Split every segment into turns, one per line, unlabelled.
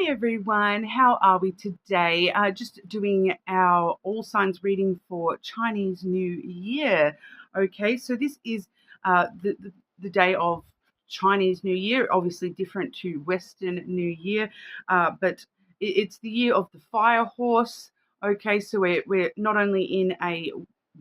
Hi everyone, how are we today? Just doing our all signs reading for Chinese New Year. Okay, so this is the day of Chinese New Year, obviously different to Western New Year, but it's the year of the fire horse. Okay, so we're not only in a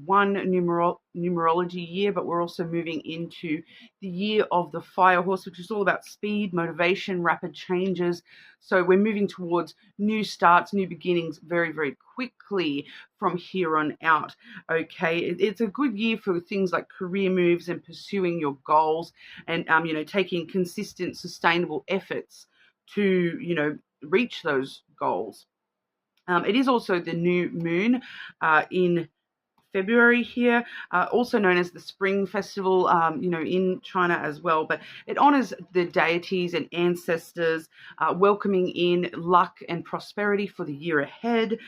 one numerology year, but we're also moving into the year of the fire horse, which is all about speed, motivation, rapid changes. So we're moving towards new starts, new beginnings very, very quickly from here on out. Okay, it's a good year for things like career moves and pursuing your goals, and taking consistent, sustainable efforts to reach those goals. It is also the new moon in February here, also known as the Spring Festival, in China as well. But it honors the deities and ancestors, welcoming in luck and prosperity for the year ahead.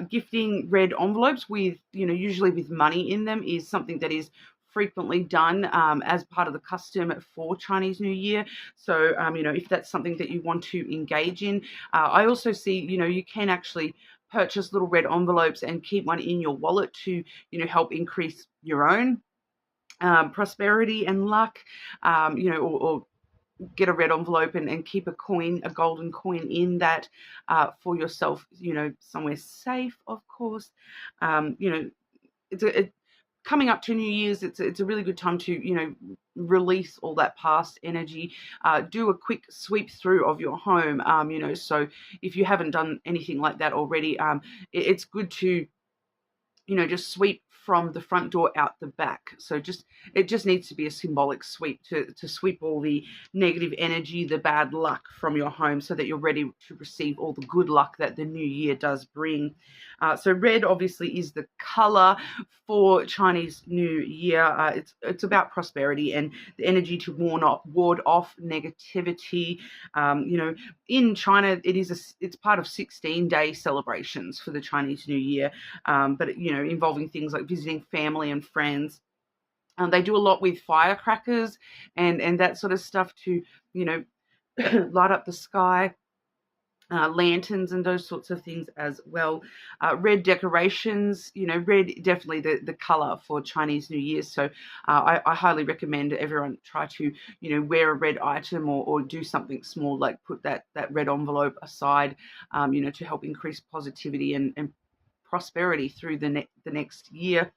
Gifting red envelopes with, usually with money in them is something that is frequently done as part of the custom for Chinese New Year. So, if that's something that you want to engage in, I also see, you can actually purchase little red envelopes and keep one in your wallet to, help increase your own prosperity and luck, or get a red envelope and keep a golden coin in that for yourself, somewhere safe, of course. It's coming up to New Year's, it's a really good time to, release all that past energy, do a quick sweep through of your home, so if you haven't done anything like that already, it's good to, just sweep from the front door out the back. So it just needs to be a symbolic sweep to sweep all the negative energy, the bad luck from your home, so that you're ready to receive all the good luck that the new year does bring. So red obviously is the color for Chinese New Year. It's about prosperity and the energy to ward off negativity. In China, it's part of 16-day celebrations for the Chinese New Year, but involving things like visiting family and friends. They do a lot with firecrackers and that sort of stuff to, light up the sky. Lanterns and those sorts of things as well. Red decorations, red definitely the color for Chinese New Year. So I highly recommend everyone try to, wear a red item or do something small, like put that red envelope aside, to help increase positivity and prosperity through the next year.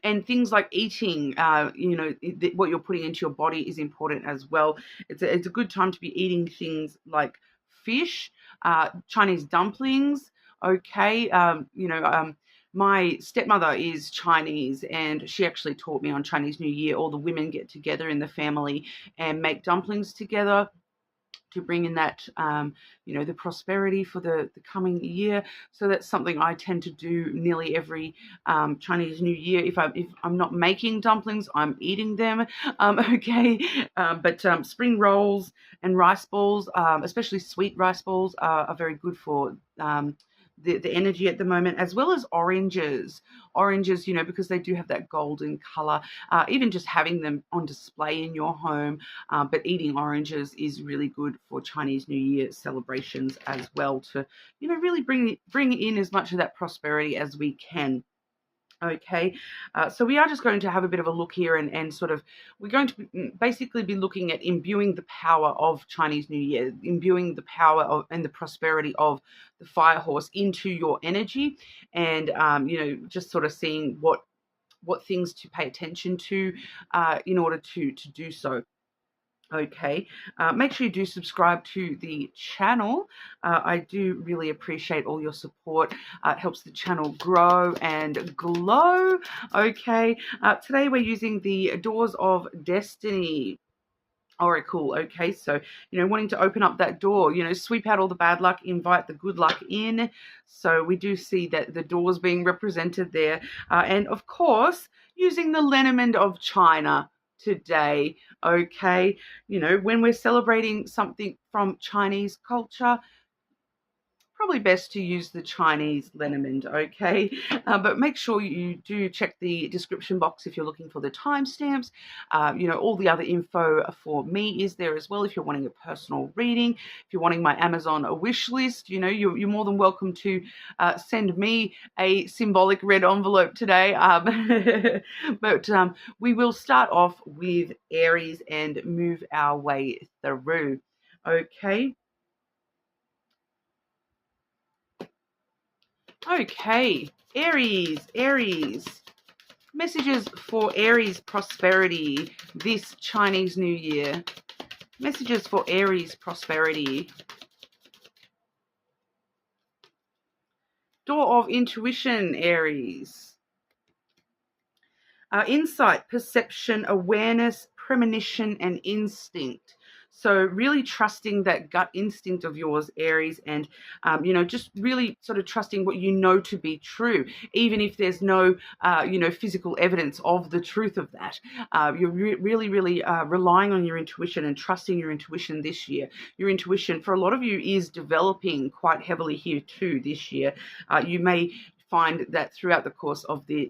And things like eating, what you're putting into your body is important as well. It's a good time to be eating things like fish, Chinese dumplings. Okay, my stepmother is Chinese, and she actually taught me on Chinese New Year. All the women get together in the family and make dumplings together to bring in that, the prosperity for the coming year. So that's something I tend to do nearly every Chinese New Year. If I'm not making dumplings, I'm eating them. Okay, but spring rolls and rice balls, especially sweet rice balls, are very good for the energy at the moment, as well as oranges, because they do have that golden color. Even just having them on display in your home, but eating oranges is really good for Chinese New Year celebrations as well, to, really bring in as much of that prosperity as we can. Okay, so we are just going to have a bit of a look here and sort of, we're going to basically be looking at imbuing the power of Chinese New Year, imbuing the power of and the prosperity of the fire horse into your energy, and just sort of seeing what things to pay attention to in order to do so. Okay, make sure you do subscribe to the channel. I do really appreciate all your support. It helps the channel grow and glow. Okay, today we're using the Doors of Destiny Oracle. Okay, so, wanting to open up that door, sweep out all the bad luck, invite the good luck in. So we do see that the doors being represented there. And of course, using the lenormand of China today. Okay, when we're celebrating something from Chinese culture, probably best to use the Chinese lenormand, okay? But make sure you do check the description box if you're looking for the timestamps. All the other info for me is there as well if you're wanting a personal reading. If you're wanting my Amazon wish list, you're more than welcome to send me a symbolic red envelope today. But we will start off with Aries and move our way through, okay? Okay, Aries. Messages for Aries prosperity this Chinese New Year. Messages for Aries prosperity. Door of intuition, Aries. Insight, perception, awareness, premonition, and instinct. So really trusting that gut instinct of yours, Aries, and, just really sort of trusting what you know to be true, even if there's no, physical evidence of the truth of that. You're really relying on your intuition and trusting your intuition this year. Your intuition, for a lot of you, is developing quite heavily here too this year. You may find that throughout the course of the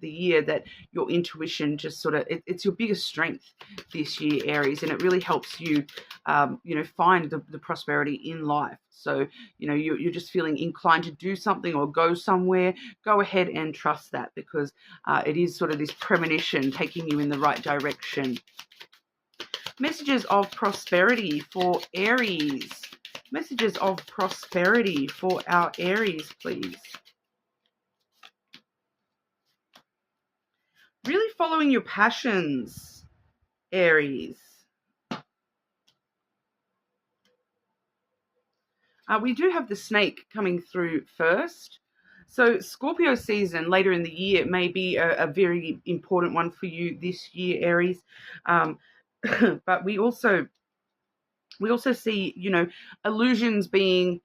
year that your intuition just sort of it's your biggest strength this year, Aries, and it really helps you find the prosperity in life. So you're just feeling inclined to do something or go somewhere, go ahead and trust that, because it is sort of this premonition taking you in the right direction. Messages of prosperity for Aries. Messages of prosperity for our Aries, please. Really following your passions, Aries. We do have the snake coming through first. So Scorpio season later in the year may be a very important one for you this year, Aries. But we also see, illusions being,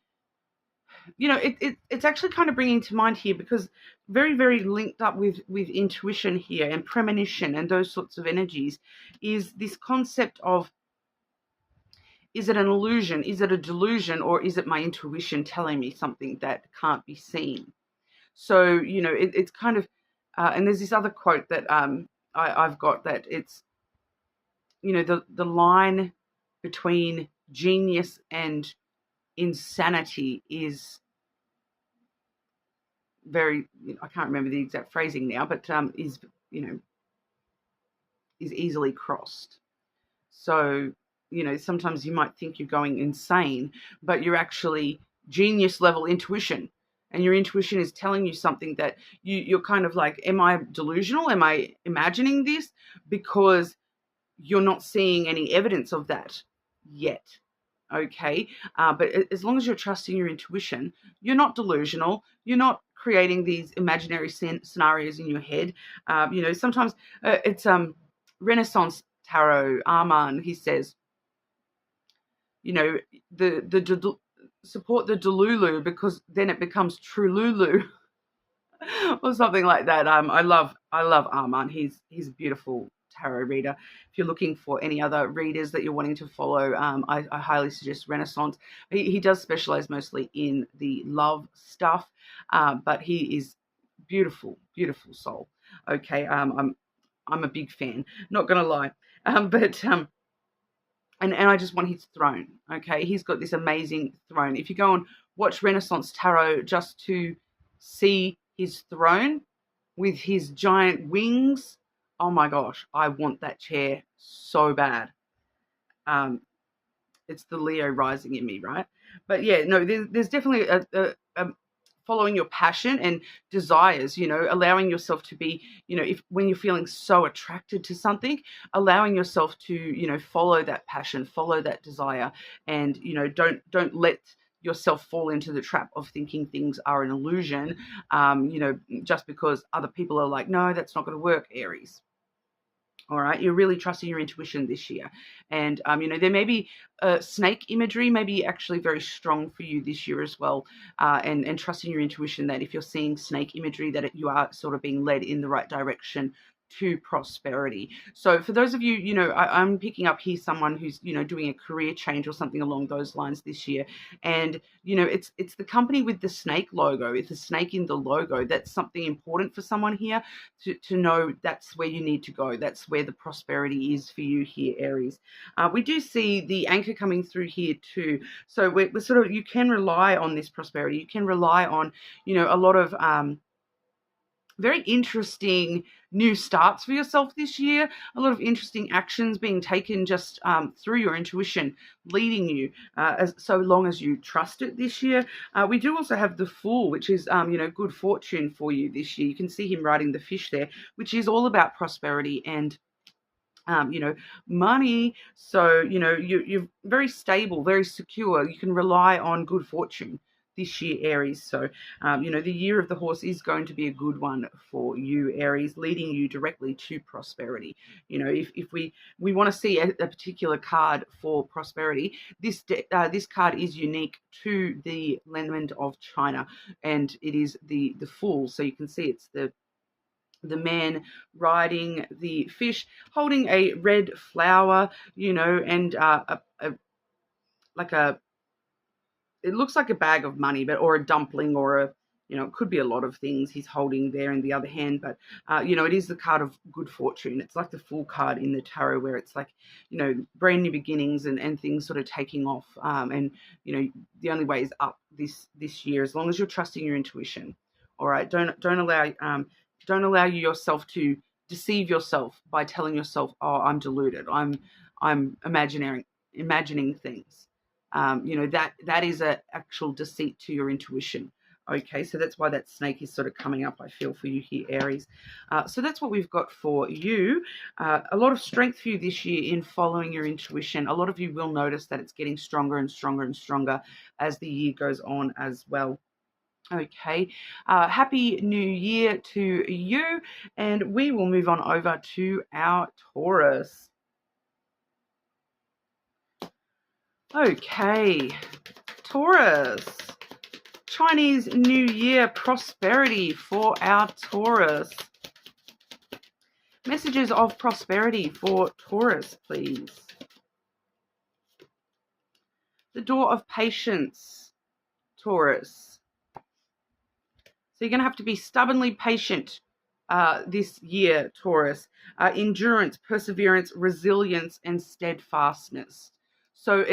it's actually kind of bringing to mind here, because very, very linked up with intuition here and premonition and those sorts of energies is this concept of, is it an illusion? Is it a delusion? Or is it my intuition telling me something that can't be seen? So, it's kind of, and there's this other quote that I've got, that it's, the line between genius and insanity is very, I can't remember the exact phrasing now, but is easily crossed. So, sometimes you might think you're going insane, but you're actually genius level intuition, and your intuition is telling you something that you're kind of like, am I delusional? Am I imagining this? Because you're not seeing any evidence of that yet. Okay, but as long as you're trusting your intuition, you're not delusional. You're not creating these imaginary scenarios in your head. Sometimes it's Renaissance Tarot, Armand, he says, the support the delulu, because then it becomes true Lulu. Or something like that. I love Armand. He's a beautiful tarot reader. If you're looking for any other readers that you're wanting to follow, I highly suggest Renaissance. He does specialize mostly in the love stuff, but he is beautiful soul. Okay, I'm a big fan, not gonna lie, and I just want his throne. Okay, he's got this amazing throne. If you go and watch Renaissance Tarot just to see his throne with his giant wings, oh my gosh, I want that chair so bad. It's the Leo rising in me, right? But yeah, no, there's definitely a following your passion and desires, allowing yourself to be, when you're feeling so attracted to something, allowing yourself to, follow that passion, follow that desire, and, don't let yourself fall into the trap of thinking things are an illusion, just because other people are like, no, that's not going to work, Aries. All right, you're really trusting your intuition this year. And, there may be snake imagery, maybe actually very strong for you this year as well. And trusting your intuition that if you're seeing snake imagery, that you are sort of being led in the right direction to prosperity. So for those of you, I'm picking up here someone who's, doing a career change or something along those lines this year. And, it's the company with the snake logo. It's the snake in the logo. That's something important for someone here to know that's where you need to go. That's where the prosperity is for you here, Aries. We do see the anchor coming through here too. So we're sort of, you can rely on this prosperity. You can rely on, a lot of, very interesting new starts for yourself this year. A lot of interesting actions being taken just through your intuition, leading you so long as you trust it this year. We do also have the Fool, which is, good fortune for you this year. You can see him riding the fish there, which is all about prosperity and money. So, you're very stable, very secure. You can rely on good fortune this year, Aries. So, the year of the horse is going to be a good one for you, Aries, leading you directly to prosperity. If we want to see a particular card for prosperity, this card is unique to the Lenormand of China, and it is the Fool. So you can see it's the man riding the fish, holding a red flower, and it looks like a bag of money, or a dumpling, or it could be a lot of things he's holding there in the other hand. But, it is the card of good fortune. It's like the Fool card in the tarot, where it's like, brand new beginnings and things sort of taking off. And, the only way is up this year, as long as you're trusting your intuition. All right. Don't allow yourself to deceive yourself by telling yourself, "Oh, I'm deluded. I'm imagining things." That is an actual deceit to your intuition. Okay, so that's why that snake is sort of coming up, I feel, for you here, Aries. So that's what we've got for you. A lot of strength for you this year in following your intuition. A lot of you will notice that it's getting stronger and stronger and stronger as the year goes on as well. Okay, happy new year to you, and we will move on over to our Taurus. Okay, Taurus, Chinese New Year prosperity for our Taurus. Messages of prosperity for Taurus, please. The Door of Patience, Taurus. So you're going to have to be stubbornly patient this year, Taurus. Endurance, perseverance, resilience, and steadfastness. So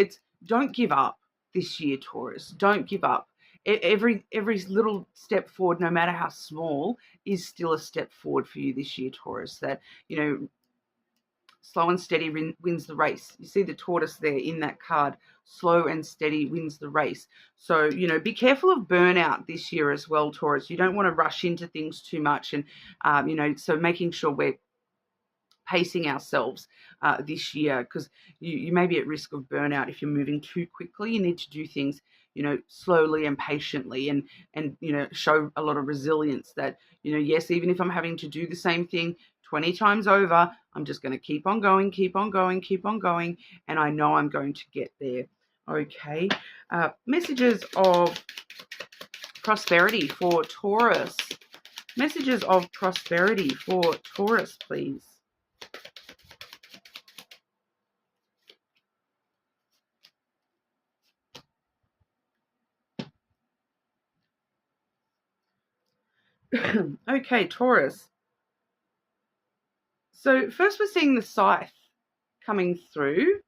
don't give up this year, Taurus. Don't give up. Every little step forward, no matter how small, is still a step forward for you this year, Taurus. That, slow and steady wins the race. You see the tortoise there in that card. Slow and steady wins the race. So, be careful of burnout this year as well, Taurus. You don't want to rush into things too much. And, so making sure we're pacing ourselves this year, because you may be at risk of burnout if you're moving too quickly. You need to do things, slowly and patiently, and show a lot of resilience that, yes, even if I'm having to do the same thing 20 times over, I'm just going to keep on going, and I know I'm going to get there. Okay. Messages of prosperity for Taurus. Messages of prosperity for Taurus, please. Okay, Taurus. So first we're seeing the scythe coming through,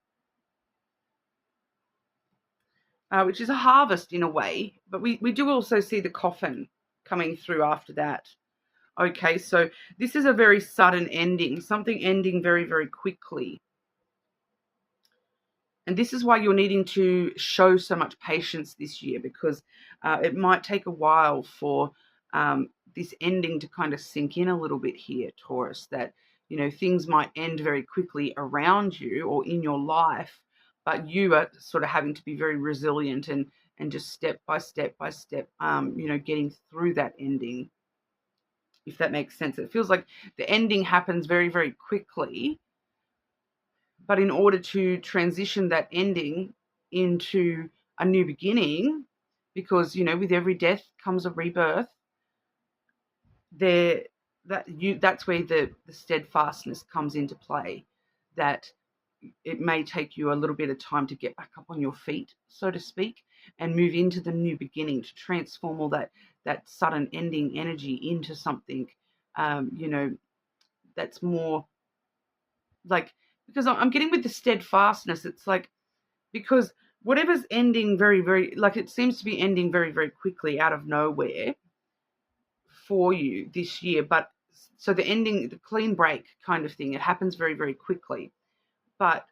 which is a harvest in a way, but we do also see the coffin coming through after that. Okay, so this is a very sudden ending, something ending very, very quickly. And this is why you're needing to show so much patience this year, because it might take a while for this ending to kind of sink in a little bit here, Taurus, that, things might end very quickly around you or in your life, but you are sort of having to be very resilient and just step by step, getting through that ending, if that makes sense. It feels like the ending happens very, very quickly, but in order to transition that ending into a new beginning, because, with every death comes a rebirth, there that's where the steadfastness comes into play, that it may take you a little bit of time to get back up on your feet, so to speak, and move into the new beginning, to transform all that sudden ending energy into something, that's more like, because I'm getting with the steadfastness, it's like, because whatever's ending very, very, like, it seems to be ending very, very quickly out of nowhere for you this year. But so the ending, the clean break kind of thing, it happens very, very quickly, but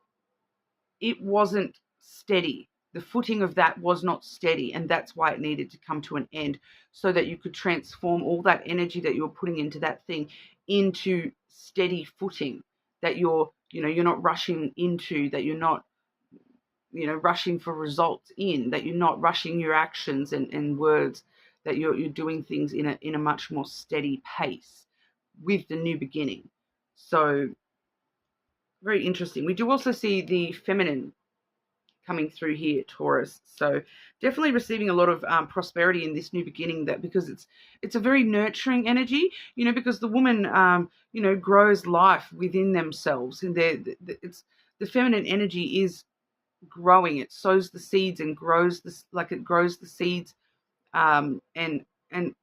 it wasn't steady. The footing of that was not steady, and that's why it needed to come to an end, so that you could transform all that energy that you were putting into that thing into steady footing, that you're not rushing into, that you're not rushing for results in, that you're not rushing your actions and words, that you're doing things in a much more steady pace with the new beginning. So very interesting. We do also see the feminine coming through here, Taurus. So definitely receiving a lot of prosperity in this new beginning, that because it's a very nurturing energy, because the woman, grows life within themselves, and it's the feminine energy is growing. It sows the seeds and grows this, like it grows the seeds, and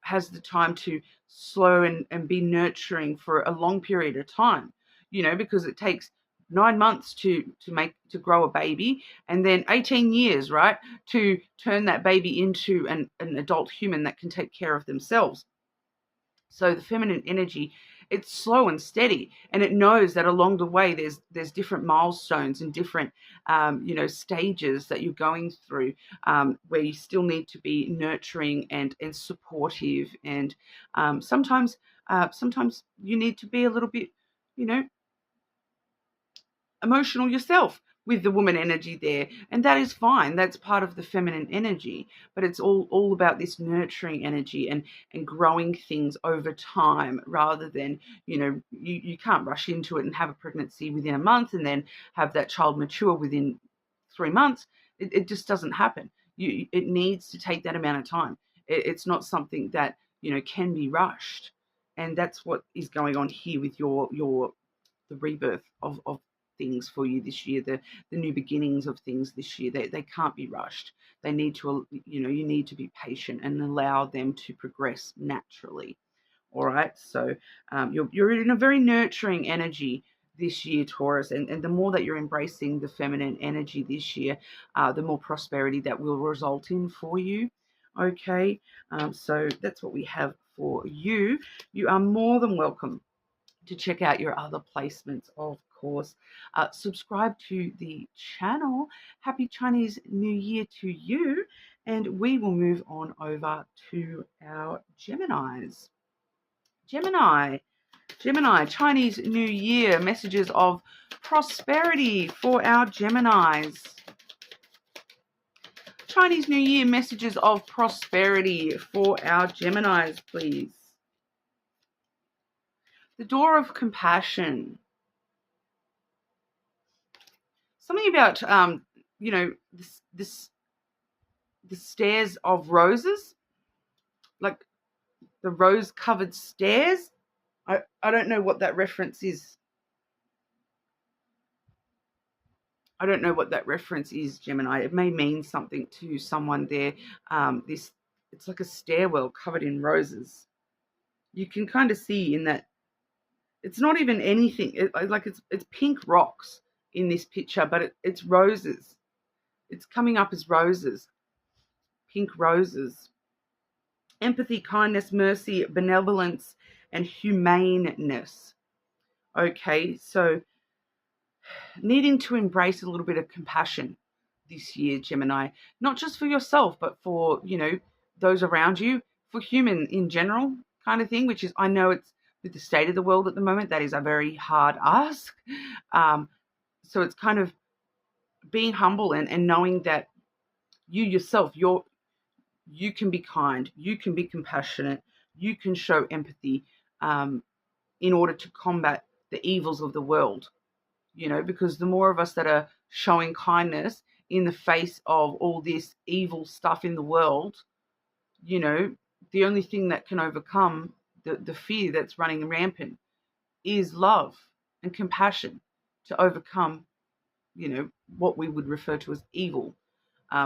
has the time to slow and be nurturing for a long period of time, because it takes 9 months to grow a baby, and then 18 years, right, to turn that baby into an adult human that can take care of themselves. So the feminine energy, it's slow and steady, and it knows that along the way there's different milestones and different stages that you're going through, where you still need to be nurturing and supportive, and sometimes you need to be a little bit emotional yourself with the woman energy there, and that is fine. That's part of the feminine energy, but it's all about this nurturing energy and growing things over time, rather than you can't rush into it and have a pregnancy within a month and then have that child mature within 3 months. It just doesn't happen. It needs to take that amount of time. It's not something that can be rushed, and that's what is going on here with the rebirth of things for you this year, the new beginnings of things this year. They can't be rushed. They need to, you need to be patient and allow them to progress naturally. All right. So you're in a very nurturing energy this year, Taurus, and the more that you're embracing the feminine energy this year, the more prosperity that will result in for you. Okay. So that's what we have for you. You are more than welcome to check out your other placements, of course. Subscribe to the channel. Happy Chinese New Year to you. And we will move on over to our Geminis. Gemini, Chinese New Year, messages of prosperity for our Geminis. Chinese New Year, messages of prosperity for our Geminis, please. The door of compassion. Something about the stairs of roses, like the rose-covered stairs. I don't know what that reference is. I don't know what that reference is, Gemini. It may mean something to someone there. It's like a stairwell covered in roses. You can kind of see in that. It's not even anything. It's pink rocks in this picture, but it's roses. It's coming up as roses, pink roses. Empathy, kindness, mercy, benevolence, and humaneness. Okay, so needing to embrace a little bit of compassion this year, Gemini, not just for yourself, but for, those around you, for human in general kind of thing, which is, I know it's, with the state of the world at the moment, that is a very hard ask. So it's kind of being humble and knowing that you yourself, you can be kind, you can be compassionate, you can show empathy in order to combat the evils of the world, because the more of us that are showing kindness in the face of all this evil stuff in the world, the only thing that can overcome the fear that's running rampant is love and compassion to overcome, what we would refer to as evil,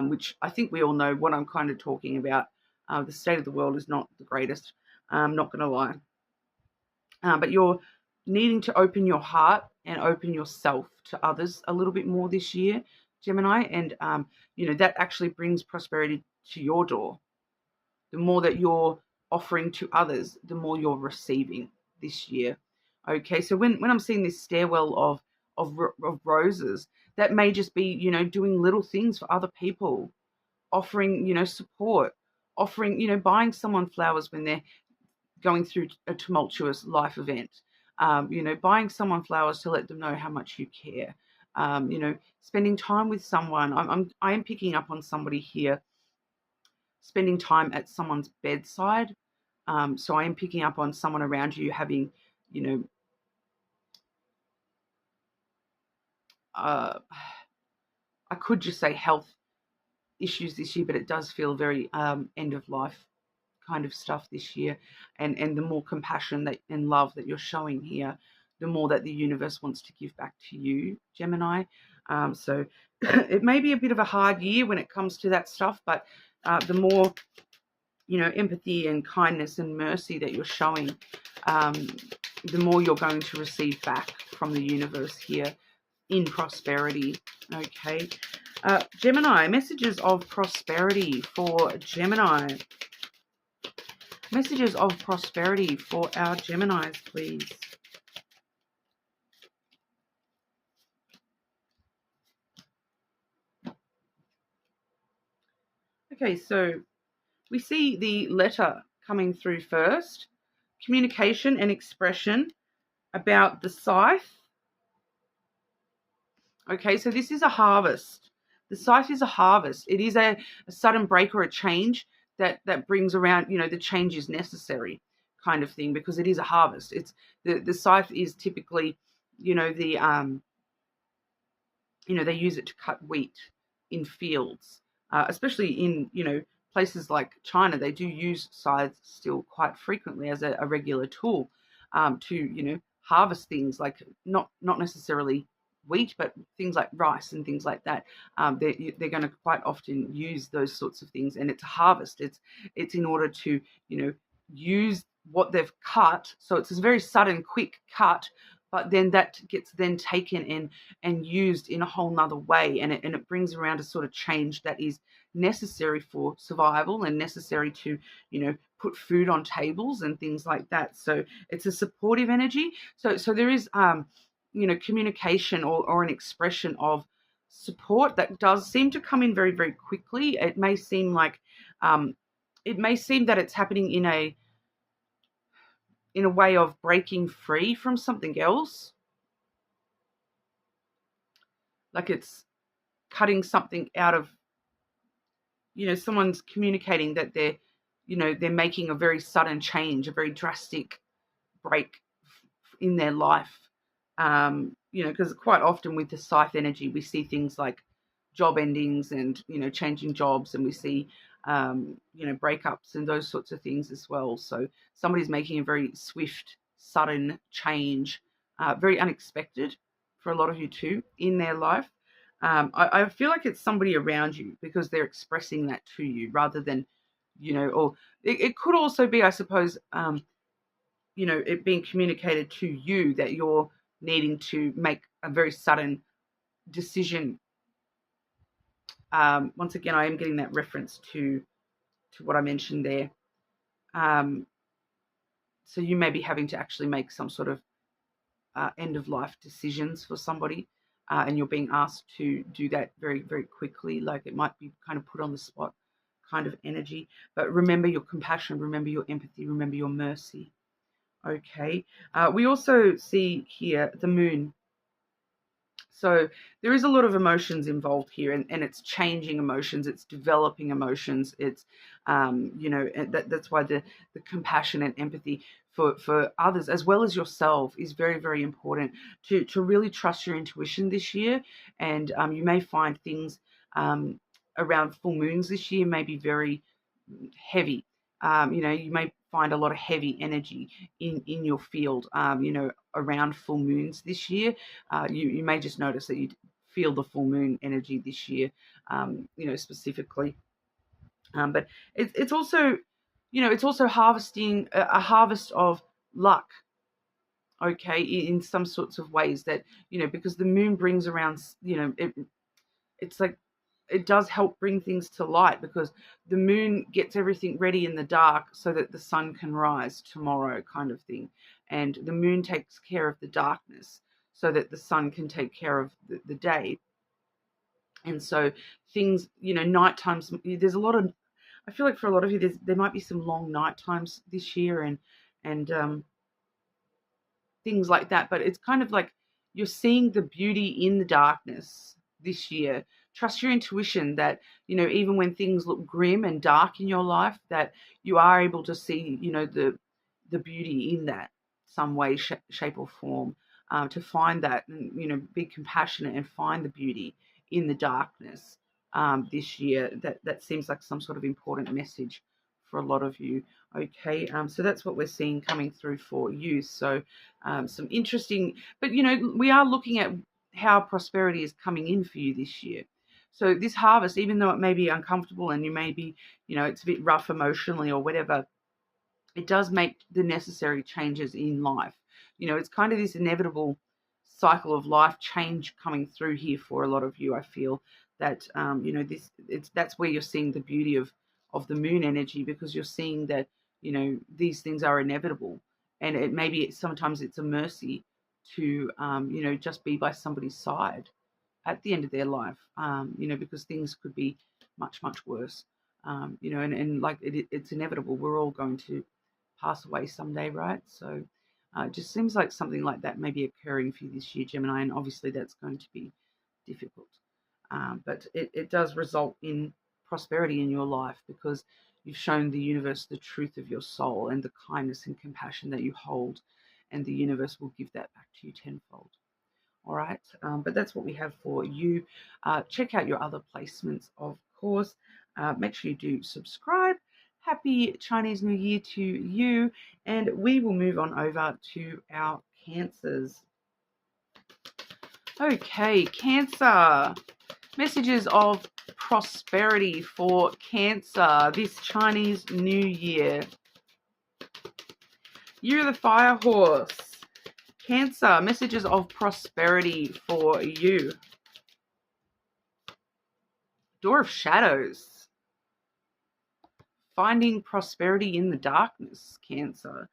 which I think we all know what I'm kind of talking about. The state of the world is not the greatest. I'm not going to lie. But you're needing to open your heart and open yourself to others a little bit more this year, Gemini. And, that actually brings prosperity to your door. The more that you're offering to others, the more you're receiving this year. Okay, so when I'm seeing this stairwell of roses, that may just be, doing little things for other people, offering, support, offering, buying someone flowers when they're going through a tumultuous life event, buying someone flowers to let them know how much you care, spending time with someone. I am picking up on somebody here, spending time at someone's bedside. So I am picking up on someone around you having, I could just say health issues this year, but it does feel very end of life kind of stuff this year. And the more compassion and love that you're showing here, the more that the universe wants to give back to you, Gemini. So it may be a bit of a hard year when it comes to that stuff, but the more, empathy and kindness and mercy that you're showing, the more you're going to receive back from the universe here in prosperity. Okay. Gemini, messages of prosperity for Gemini. Messages of prosperity for our Geminis, please. Okay, so we see the letter coming through first. Communication and expression about the scythe. Okay, so this is a harvest. The scythe is a harvest. It is a sudden break or a change that brings around, the change is necessary kind of thing, because it is a harvest. It's the scythe is typically, they use it to cut wheat in fields, especially in, places like China. They do use scythes still quite frequently as a regular tool to, harvest things like not necessarily wheat, but things like rice and things like that. They're going to quite often use those sorts of things, and it's a harvest. It's in order to, use what they've cut. So it's a very sudden, quick cut, but then that gets then taken and used in a whole nother way, and it brings around a sort of change that is necessary for survival and necessary to, put food on tables and things like that. So it's a supportive energy. So there is communication or an expression of support that does seem to come in very, very quickly. It may seem like that it's happening in a way of breaking free from something else. Like it's cutting something out of, someone's communicating that they're making a very sudden change, a very drastic break in their life. Because quite often with the scythe energy, we see things like job endings and, changing jobs, and we see, breakups and those sorts of things as well. So somebody's making a very swift, sudden change, very unexpected for a lot of you too in their life. I feel like it's somebody around you because they're expressing that to you rather than, or it could also be, I suppose, it being communicated to you that you're needing to make a very sudden decision. Once again, I am getting that reference to what I mentioned there. So you may be having to actually make some sort of end of life decisions for somebody, and you're being asked to do that very, very quickly. Like it might be kind of put on the spot kind of energy. But remember your compassion, remember your empathy, remember your mercy. Okay. We also see here the moon. So there is a lot of emotions involved here, and it's changing emotions, it's developing emotions, it's, and that's why the compassion and empathy for others as well as yourself is very, very important to really trust your intuition this year. And you may find things around full moons this year may be very heavy. You may find a lot of heavy energy in your field, around full moons this year. You may just notice that you feel the full moon energy this year, specifically. But it's also, it's also harvesting a harvest of luck, okay, in some sorts of ways that, because the moon brings around, it's like it does help bring things to light, because the moon gets everything ready in the dark so that the sun can rise tomorrow, kind of thing. And the moon takes care of the darkness so that the sun can take care of the day. And so things, night times, there's a lot of, I feel like for a lot of you, there might be some long night times this year, and things like that. But it's kind of like you're seeing the beauty in the darkness this year. Trust your intuition that, even when things look grim and dark in your life, that you are able to see, the beauty in that some way, shape or form, to find that, and, be compassionate and find the beauty in the darkness this year. That seems like some sort of important message for a lot of you. Okay, so that's what we're seeing coming through for you. So some interesting, but we are looking at how prosperity is coming in for you this year. So this harvest, even though it may be uncomfortable and you may be, it's a bit rough emotionally or whatever, it does make the necessary changes in life. It's kind of this inevitable cycle of life change coming through here for a lot of you. I feel that that's where you're seeing the beauty of the moon energy, because you're seeing that these things are inevitable, and sometimes it's a mercy to just be by somebody's side at the end of their life, because things could be much, much worse, and like it's inevitable. We're all going to pass away someday, right? So it just seems like something like that may be occurring for you this year, Gemini, and obviously that's going to be difficult. But it does result in prosperity in your life, because you've shown the universe the truth of your soul and the kindness and compassion that you hold, and the universe will give that back to you tenfold. All right, but that's what we have for you. Check out your other placements, of course. Make sure you do subscribe. Happy Chinese New Year to you, and we will move on over to our Cancers. Okay, Cancer. Messages of prosperity for Cancer this Chinese New Year. You're the fire horse. Cancer, messages of prosperity for you. Door of Shadows. Finding prosperity in the darkness, Cancer.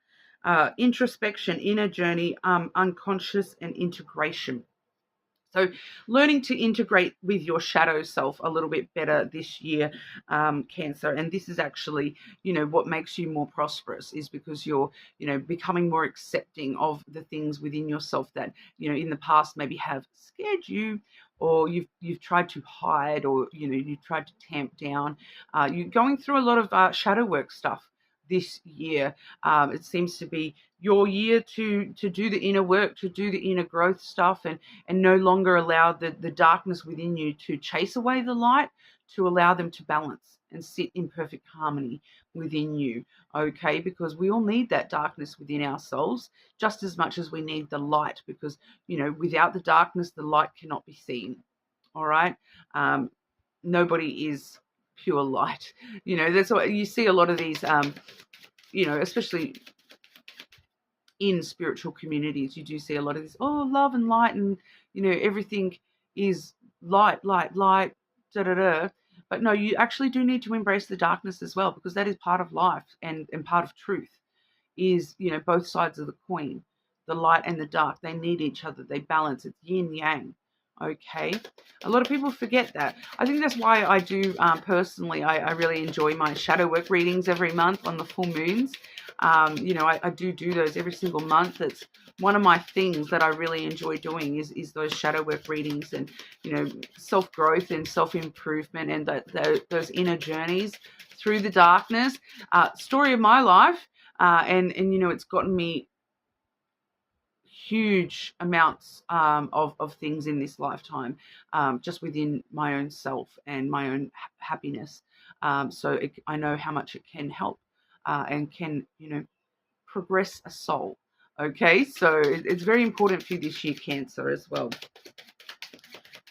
Introspection, inner journey, unconscious, and integration. So learning to integrate with your shadow self a little bit better this year, Cancer. And this is actually, what makes you more prosperous, is because you're, becoming more accepting of the things within yourself that, in the past maybe have scared you, or you've tried to hide, or, you've tried to tamp down. You're going through a lot of shadow work stuff this year. It seems to be your year to do the inner work, to do the inner growth stuff, and no longer allow the darkness within you to chase away the light, to allow them to balance and sit in perfect harmony within you, okay? Because we all need that darkness within ourselves just as much as we need the light, because, without the darkness, the light cannot be seen, all right? Nobody is pure light. That's what you see a lot of these, especially in spiritual communities, you do see a lot of this, love and light, and, everything is light, light, light, da, da, da. But no, you actually do need to embrace the darkness as well, because that is part of life, and part of truth is, both sides of the coin, the light and the dark. They need each other. They balance. It's yin yang. Okay, a lot of people forget that. I think that's why I do, personally, I really enjoy my shadow work readings every month on the full moons. I do those every single month. It's one of my things that I really enjoy doing is those shadow work readings, and, self-growth and self-improvement, and those inner journeys through the darkness. Story of my life, and it's gotten me huge amounts of things in this lifetime, just within my own self and my own happiness. So I know how much it can help and can, progress a soul. Okay, so it's very important for you this year, Cancer, as well.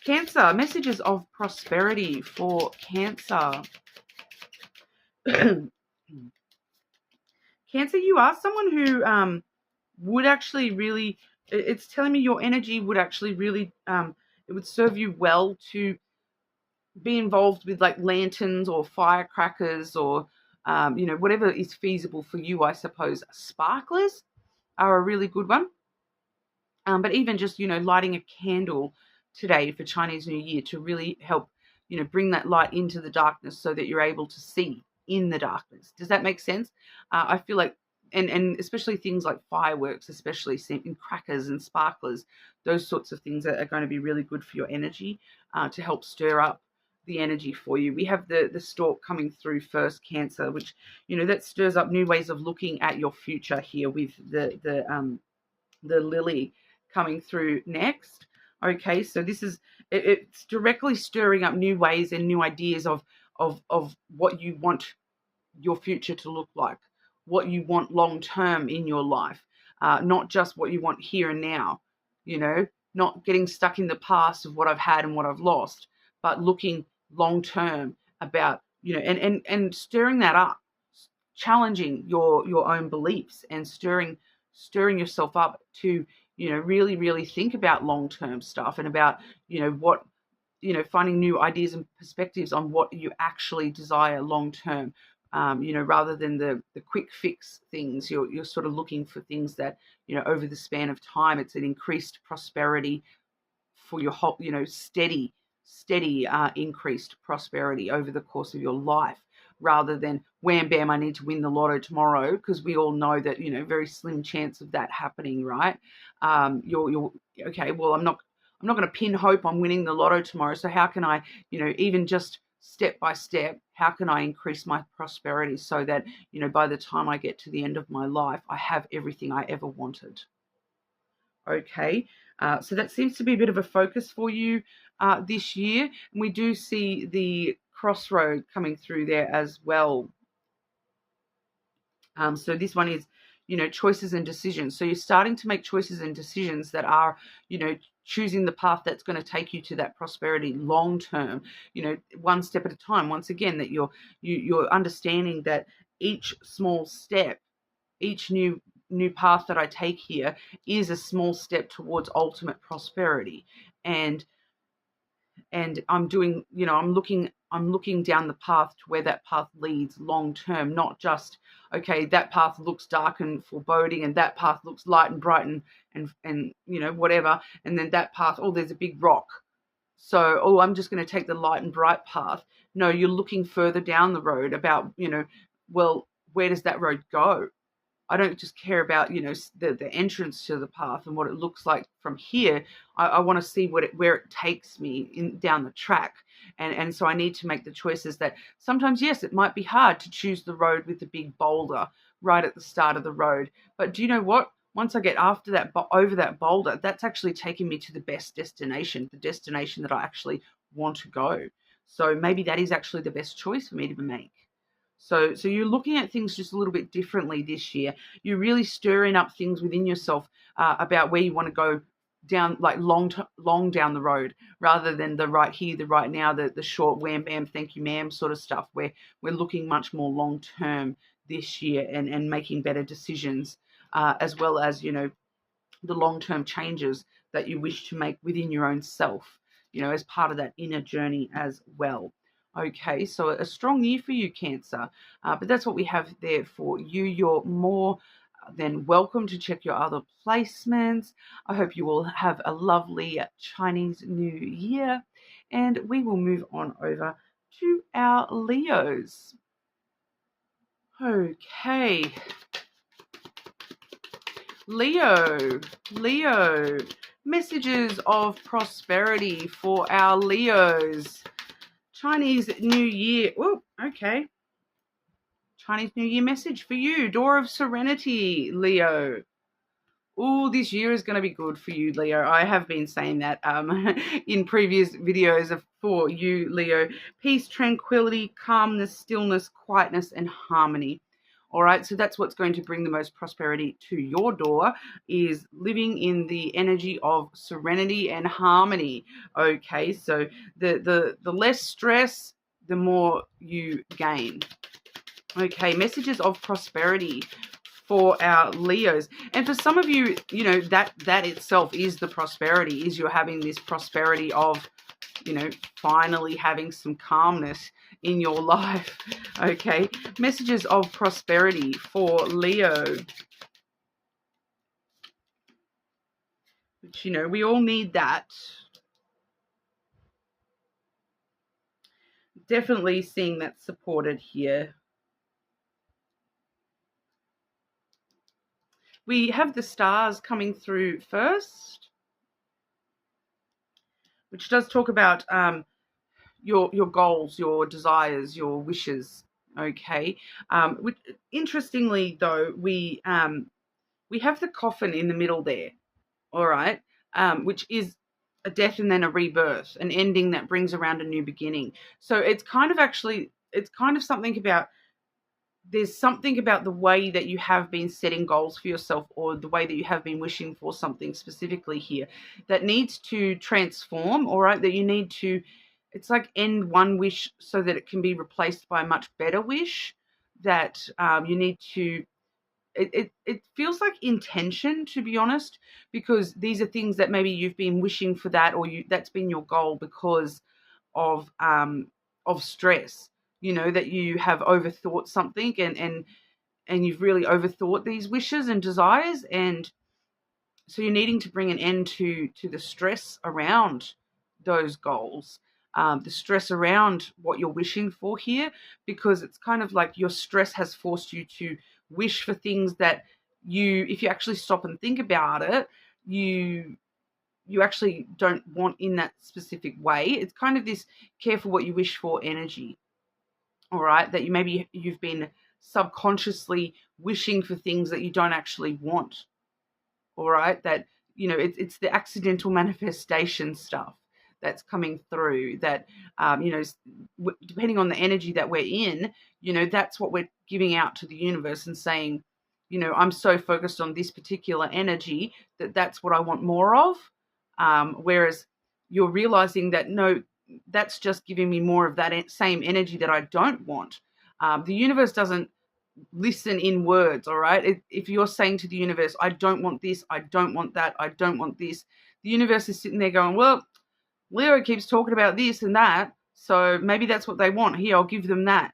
Cancer, messages of prosperity for Cancer. Cancer, you are someone who would actually really, it's telling me your energy would actually really, it would serve you well to be involved with like lanterns or firecrackers or, whatever is feasible for you, I suppose. Sparklers are a really good one. But even just, lighting a candle today for Chinese New Year to really help, bring that light into the darkness so that you're able to see in the darkness. Does that make sense? I feel like, and especially things like fireworks, especially in crackers and sparklers, those sorts of things are going to be really good for your energy to help stir up the energy for you. We have the stork coming through first, Cancer, which, that stirs up new ways of looking at your future here with the lily coming through next. Okay, so this is it's directly stirring up new ways and new ideas of what you want your future to look like, what you want long term in your life, not just what you want here and now. Not getting stuck in the past of what I've had and what I've lost, but looking long term about, and stirring that up, challenging your own beliefs and stirring yourself up to, really, really think about long-term stuff and about, what, finding new ideas and perspectives on what you actually desire long-term, rather than the quick fix things. You're sort of looking for things that, over the span of time, it's an increased prosperity for your whole, steady increased prosperity over the course of your life, rather than wham bam, I need to win the lotto tomorrow, because we all know that, very slim chance of that happening, right? You're okay, well, I'm not going to pin hope on winning the lotto tomorrow, so how can I, even just step by step, how can I increase my prosperity so that, by the time I get to the end of my life, I have everything I ever wanted? Okay, so that seems to be a bit of a focus for you this year. And we do see the crossroad coming through there as well. So this one is, choices and decisions. So you're starting to make choices and decisions that are, choosing the path that's going to take you to that prosperity long term, one step at a time. Once again, that you're understanding that each small step, each new path that I take here is a small step towards ultimate prosperity. And I'm doing, I'm looking down the path to where that path leads long term, not just, okay, that path looks dark and foreboding and that path looks light and bright and whatever, and then that path, oh, there's a big rock, so, oh, I'm just going to take the light and bright path. No, you're looking further down the road about, well, where does that road go? I don't just care about, the entrance to the path and what it looks like from here. I want to see where it takes me down the track. And so I need to make the choices that sometimes, yes, it might be hard to choose the road with the big boulder right at the start of the road. But do you know what? Once I get over that boulder, that's actually taking me to the best destination, the destination that I actually want to go. So maybe that is actually the best choice for me to make. So you're looking at things just a little bit differently this year. You're really stirring up things within yourself about where you want to go down, like long down the road, rather than the right here, the right now, the short wham bam, thank you ma'am sort of stuff, where we're looking much more long term this year and making better decisions, as well as, the long term changes that you wish to make within your own self, as part of that inner journey as well. Okay, so a strong year for you, Cancer. But that's what we have there for you. You're more than welcome to check your other placements. I hope you will have a lovely Chinese New Year. And we will move on over to our Leos. Okay. Leo, messages of prosperity for our Leos. Chinese New Year. Oh, okay. Chinese New Year message for you. Door of Serenity, Leo. Oh, this year is going to be good for you, Leo. I have been saying that in previous videos for you, Leo. Peace, tranquility, calmness, stillness, quietness, and harmony. All right, so that's what's going to bring the most prosperity to your door, is living in the energy of serenity and harmony. Okay, so the less stress, the more you gain. Okay, messages of prosperity for our Leos. And for some of you, you know, that itself is the prosperity, is you're having this prosperity of, you know, finally having some calmness in your life. Okay, messages of prosperity for Leo, which, you know, we all need that. Definitely seeing that supported here. We have the stars coming through first, which does talk about your goals, your desires, your wishes. Okay. Which, interestingly, though, we have the coffin in the middle there. All right, which is a death and then a rebirth, an ending that brings around a new beginning. So it's kind of something about, there's something about the way that you have been setting goals for yourself, or the way that you have been wishing for something specifically here, that needs to transform. All right, that you need to, it's like end one wish so that it can be replaced by a much better wish, that you need to, it feels like intention, to be honest, because these are things that maybe you've been wishing for, that, or that's been your goal because of stress, you know, that you have overthought something, and you've really overthought these wishes and desires, and so you're needing to bring an end to the stress around those goals, the stress around what you're wishing for here, because it's kind of like your stress has forced you to wish for things that if you actually stop and think about it, you actually don't want in that specific way. It's kind of this careful what you wish for energy. All right, that you've been subconsciously wishing for things that you don't actually want. All right, that, you know, it's the accidental manifestation stuff that's coming through, that you know, depending on the energy that we're in, you know, that's what we're giving out to the universe and saying, you know, I'm so focused on this particular energy that's what I want more of. Whereas you're realizing that, no, that's just giving me more of that same energy that I don't want. The universe doesn't listen in words. All right, if you're saying to the universe, I don't want this, I don't want that, I don't want this, the universe is sitting there going, well, Leo keeps talking about this and that, so maybe that's what they want. Here, I'll give them that.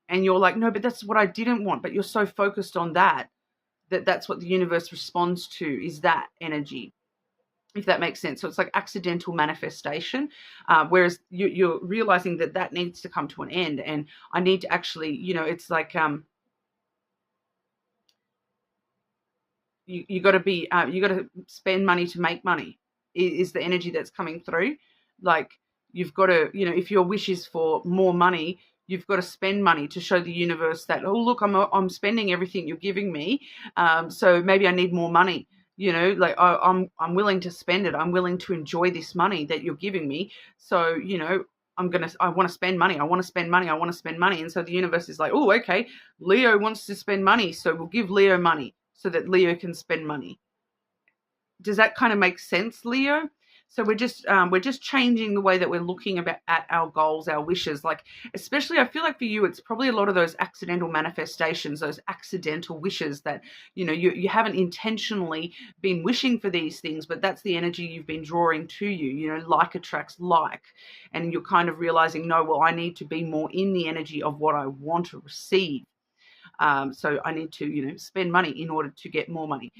And you're like, no, but that's what I didn't want. But you're so focused on that's what the universe responds to, is that energy, if that makes sense. So it's like accidental manifestation, whereas you're realizing that needs to come to an end, and I need to actually, you know, it's like you got to spend money to make money, is the energy that's coming through. Like, you've got to, you know, if your wish is for more money, you've got to spend money to show the universe that, oh, look, I'm spending everything you're giving me, so maybe I need more money. You know, like, I'm willing to spend it. I'm willing to enjoy this money that you're giving me. So, you know, I want to spend money. I want to spend money. I want to spend money. And so the universe is like, oh, okay, Leo wants to spend money, so we'll give Leo money so that Leo can spend money. Does that kind of make sense, Leo? So we're just changing the way that we're looking at our goals, our wishes. Like, especially, I feel like for you, it's probably a lot of those accidental manifestations, those accidental wishes that, you know, you haven't intentionally been wishing for these things, but that's the energy you've been drawing to you. You know, like attracts like, and you're kind of realizing, no, well, I need to be more in the energy of what I want to receive. So I need to, you know, spend money in order to get more money.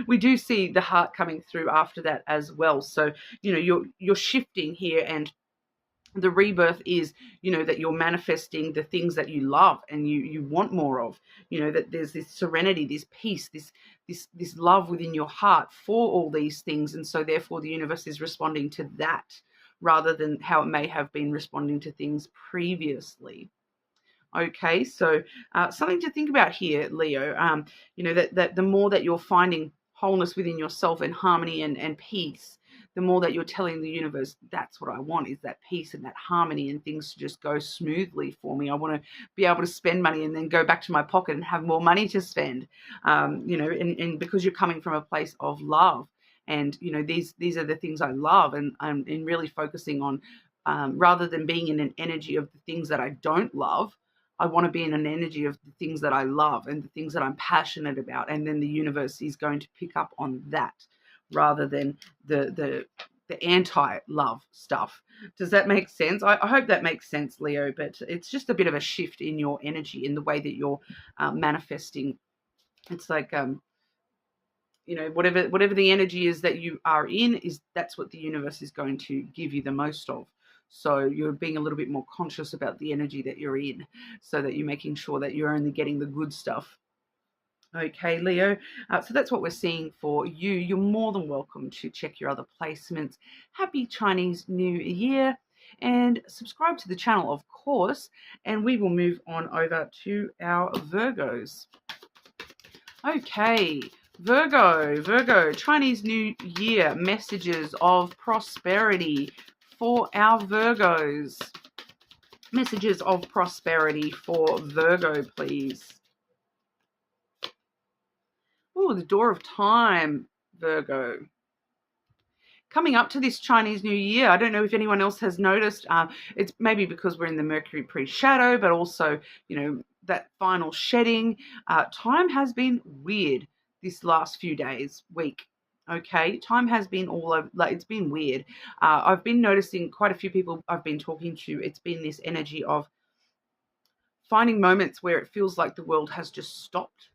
We do see the heart coming through after that as well. So, you know, you're shifting here, and the rebirth is, you know, that you're manifesting the things that you love and you want more of. You know, that there's this serenity, this peace, this love within your heart for all these things, and so therefore the universe is responding to that rather than how it may have been responding to things previously. Okay, so something to think about here, Leo. You know, that the more that you're finding wholeness within yourself and harmony and peace, the more that you're telling the universe, that's what I want, is that peace and that harmony and things to just go smoothly for me. I want to be able to spend money and then go back to my pocket and have more money to spend, and because you're coming from a place of love. And, these are the things I love, and I'm really focusing on, rather than being in an energy of the things that I don't love, I want to be in an energy of the things that I love and the things that I'm passionate about. And then the universe is going to pick up on that rather than the anti-love stuff. Does that make sense? I hope that makes sense, Leo, but it's just a bit of a shift in your energy, in the way that you're manifesting. It's like, whatever the energy is that you are in, that's what the universe is going to give you the most of. So you're being a little bit more conscious about the energy that you're in, so that you're making sure that you're only getting the good stuff. Okay, Leo. So that's what we're seeing for you. You're more than welcome to check your other placements. Happy Chinese New Year. And subscribe to the channel, of course. And we will move on over to our Virgos. Okay, Virgo, Chinese New Year, messages of prosperity for our Virgos. Messages of prosperity for Virgo, please. Oh, the Door of Time, Virgo. Coming up to this Chinese New Year, I don't know if anyone else has noticed, it's maybe because we're in the Mercury pre-shadow, but also, that final shedding. Time has been weird this last few days, week. Okay, time has been all over, it's been weird. I've been noticing quite a few people I've been talking to, it's been this energy of finding moments where it feels like the world has just stopped.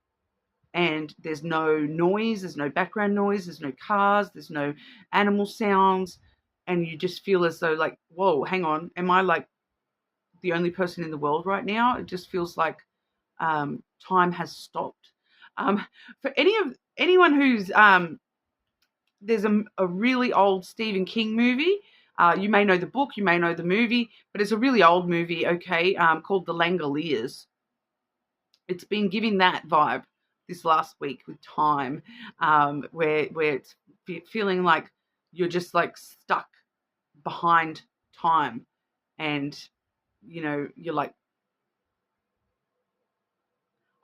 And there's no noise, there's no background noise, there's no cars, there's no animal sounds. And you just feel as though, like, whoa, hang on, am I like the only person in the world right now? It just feels like time has stopped. For anyone who's, there's a really old Stephen King movie. You may know the book, you may know the movie, but it's a really old movie, okay, called The Langoliers. It's been giving that vibe this last week with time, where it's feeling like you're just like stuck behind time, and you're like,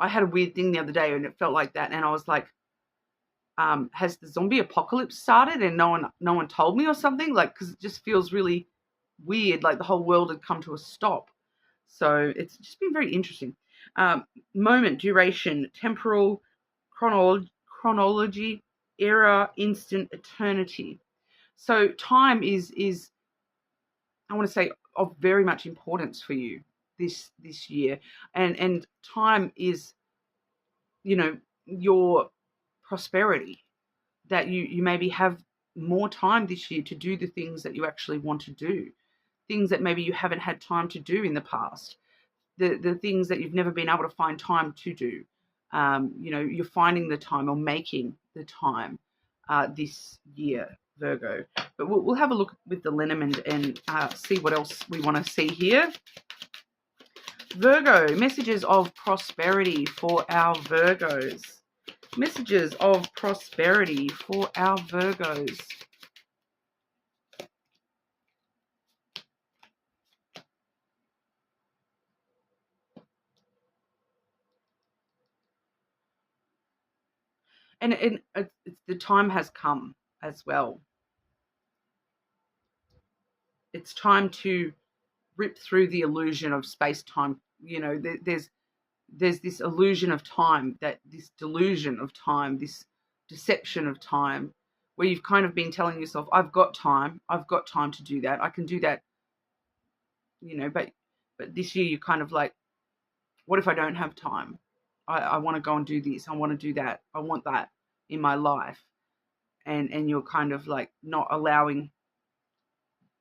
I had a weird thing the other day and it felt like that, and I was like, has the zombie apocalypse started and no one told me or something? Like, because it just feels really weird, like the whole world had come to a stop. So it's just been very interesting. Moment, duration, temporal, chronology, era, instant, eternity. So time is I want to say of very much importance for you this year, and time is your prosperity, that you maybe have more time this year to do the things that you actually want to do, things that maybe you haven't had time to do in the past, the things that you've never been able to find time to do. You're finding the time or making the time this year, Virgo. But we'll have a look with the lenormand and see what else we want to see here. Virgo, messages of prosperity for our Virgos. Messages of prosperity for our Virgos. And the time has come as well. It's time to rip through the illusion of space-time. There's this illusion of time, this delusion of time, this deception of time, where you've kind of been telling yourself, I've got time to do that, I can do that, but this year you're kind of like, what if I don't have time? I want to go and do this, I want to do that, I want that in my life. And you're kind of like not allowing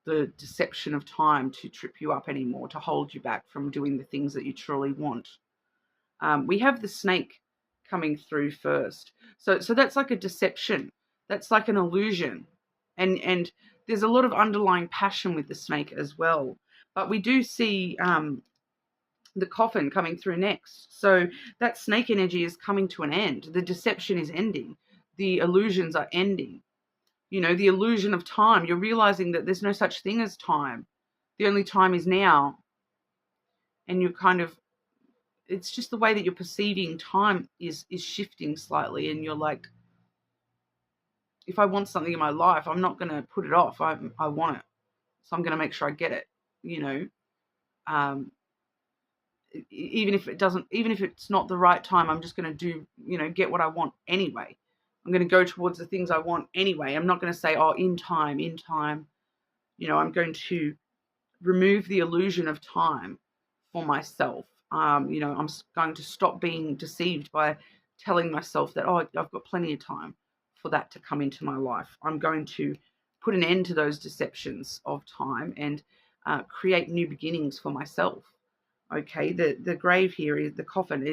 the deception of time to trip you up anymore, to hold you back from doing the things that you truly want. We have the snake coming through first. So that's like a deception. That's like an illusion. And there's a lot of underlying passion with the snake as well. But we do see the coffin coming through next. So that snake energy is coming to an end. The deception is ending. The illusions are ending. You know, the illusion of time. You're realizing that there's no such thing as time. The only time is now. And you're kind of, it's just the way that you're perceiving time is shifting slightly. And you're like, if I want something in my life, I'm not going to put it off. I want it. So I'm going to make sure I get it, you know. Even if it's not the right time, I'm just going to do, you know, get what I want anyway. I'm going to go towards the things I want anyway. I'm not going to say, oh, in time. You know, I'm going to remove the illusion of time for myself. You know, I'm going to stop being deceived by telling myself that, oh, I've got plenty of time for that to come into my life. I'm going to put an end to those deceptions of time and create new beginnings for myself. Okay, the grave here is the coffin.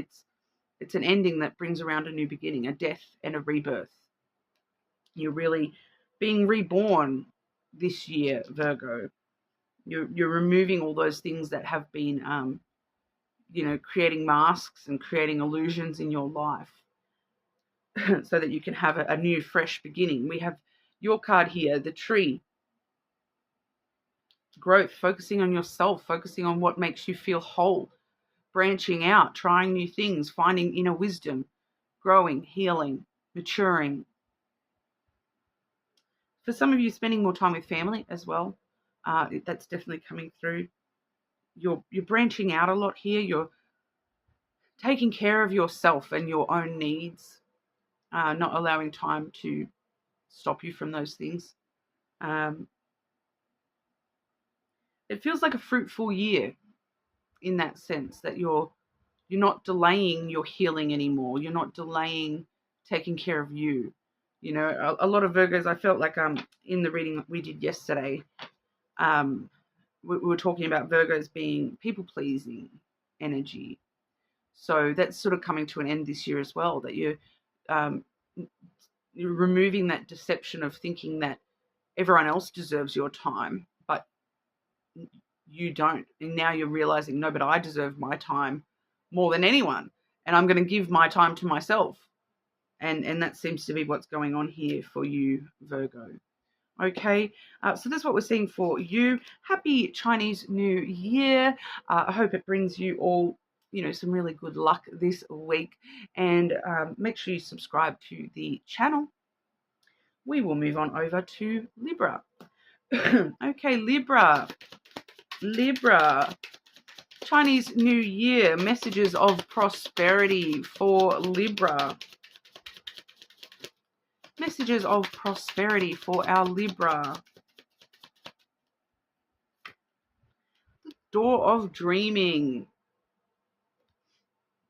It's an ending that brings around a new beginning, a death and a rebirth. You're really being reborn this year, Virgo. You're removing all those things that have been, you know, creating masks and creating illusions in your life, so that you can have a new, fresh beginning. We have your card here, the tree. Growth, focusing on yourself, focusing on what makes you feel whole. Branching out, trying new things, finding inner wisdom, growing, healing, maturing. For some of you, spending more time with family as well. That's definitely coming through. You're branching out a lot here. You're taking care of yourself and your own needs, not allowing time to stop you from those things. It feels like a fruitful year in that sense, that you're not delaying your healing anymore. You're not delaying taking care of you. You know, a lot of Virgos, I felt like in the reading that we did yesterday, we were talking about Virgos being people-pleasing energy. So that's sort of coming to an end this year as well, that you're removing that deception of thinking that everyone else deserves your time, but you don't. And now you're realizing, no, but I deserve my time more than anyone. And I'm going to give my time to myself. And that seems to be what's going on here for you, Virgo. Okay, so that's what we're seeing for you. Happy Chinese New Year. I hope it brings you all, you know, some really good luck this week. And make sure you subscribe to the channel. We will move on over to Libra. Okay, Libra. Chinese New Year, messages of prosperity for Libra. Messages of prosperity for our Libra. The door of dreaming.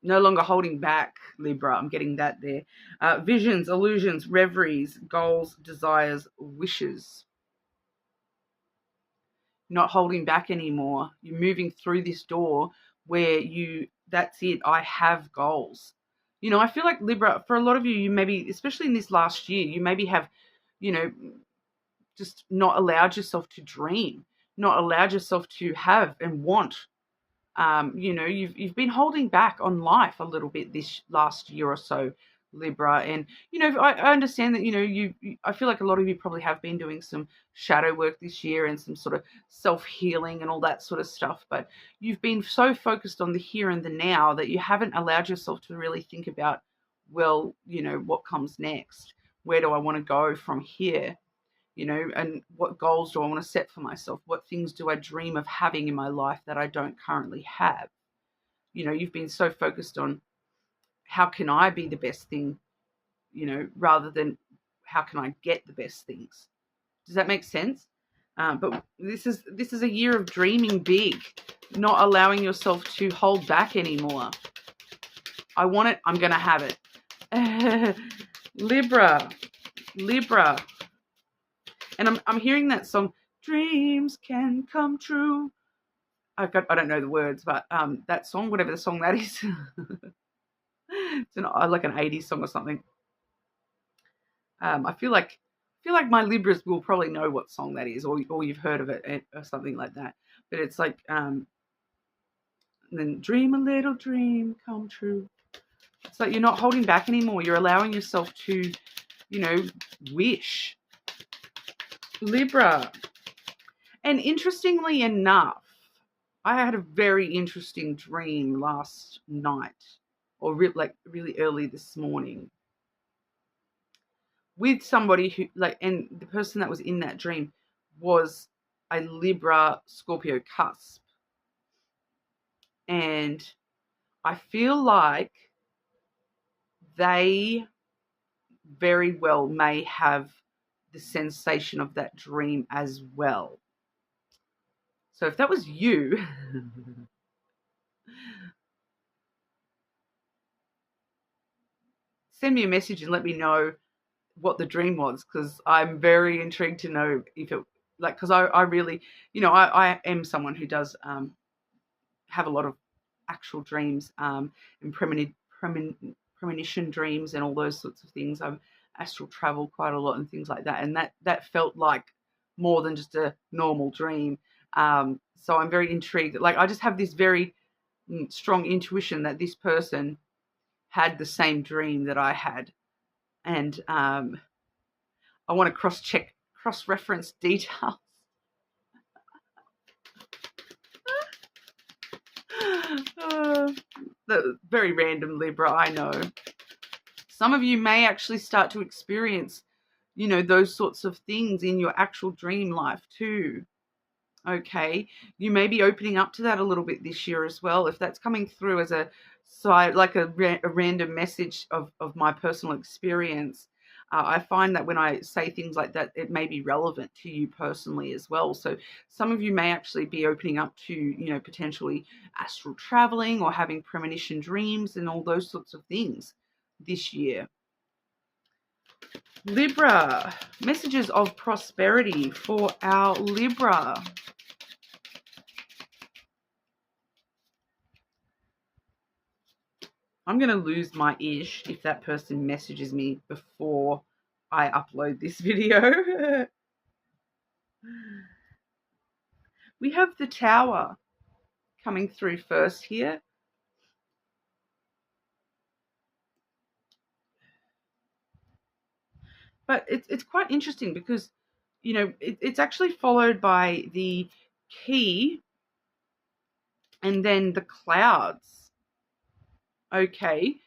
No longer holding back, Libra. I'm getting that there. Visions, illusions, reveries, goals, desires, wishes. Not holding back anymore. You're moving through this door where that's it. I have goals. You know, I feel like Libra, for a lot of you, you maybe, especially in this last year, you maybe have, you know, just not allowed yourself to dream, not allowed yourself to have and want. You know, you've been holding back on life a little bit this last year or so, Libra. And, you know, I understand that, you know, I feel like a lot of you probably have been doing some shadow work this year and some sort of self-healing and all that sort of stuff. But you've been so focused on the here and the now that you haven't allowed yourself to really think about, well, you know, what comes next? Where do I want to go from here? You know, and what goals do I want to set for myself? What things do I dream of having in my life that I don't currently have? You know, you've been so focused on how can I be the best thing, you know, rather than how can I get the best things. Does that make sense? But this is a year of dreaming big, not allowing yourself to hold back anymore. I want it, I'm going to have it. Libra. And I'm hearing that song, Dreams Can Come True. I don't know the words, but that song, whatever the song that is, it's like an 80s song or something. I feel like my Libras will probably know what song that is, or you've heard of it or something like that. But it's like, then dream a little dream come true. It's like you're not holding back anymore. You're allowing yourself to, you know, wish. Libra. And interestingly enough, I had a very interesting dream last night, or really early this morning, with somebody who and the person that was in that dream was a Libra Scorpio cusp. And I feel like they very well may have the sensation of that dream as well. So if that was you, send me a message and let me know what the dream was, because I'm very intrigued to know if it, because I really, I am someone who does have a lot of actual dreams and premonition dreams and all those sorts of things. I've astral traveled quite a lot and things like that, and that felt like more than just a normal dream. So I'm very intrigued. I just have this very strong intuition that this person had the same dream that I had, and I want to cross-reference details. Very random, Libra, I know. Some of you may actually start to experience, those sorts of things in your actual dream life too. Okay, you may be opening up to that a little bit this year as well. If that's coming through as a side, like a random message of my personal experience, I find that when I say things like that, it may be relevant to you personally as well. So some of you may actually be opening up to, potentially astral traveling or having premonition dreams and all those sorts of things this year. Libra, messages of prosperity for our Libra. I'm going to lose my ish if that person messages me before I upload this video. We have the Tower coming through first here. But it's quite interesting because, it's actually followed by the Key and then the Clouds. Okay.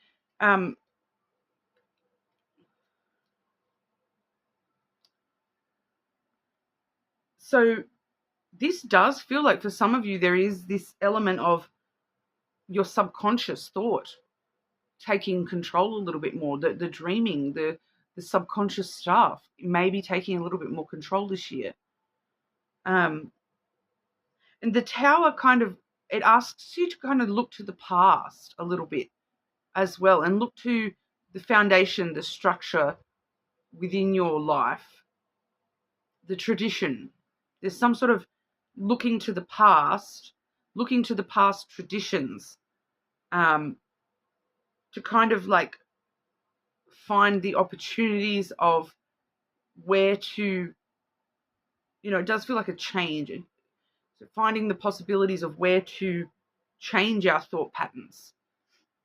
So this does feel like for some of you there is this element of your subconscious thought taking control a little bit more. The dreaming, the subconscious stuff may be taking a little bit more control this year. And the Tower it asks you to kind of look to the past a little bit as well, and look to the foundation, the structure within your life, the tradition. There's some sort of looking to the past traditions, to kind of find the opportunities of where to, it does feel like a change. So finding the possibilities of where to change our thought patterns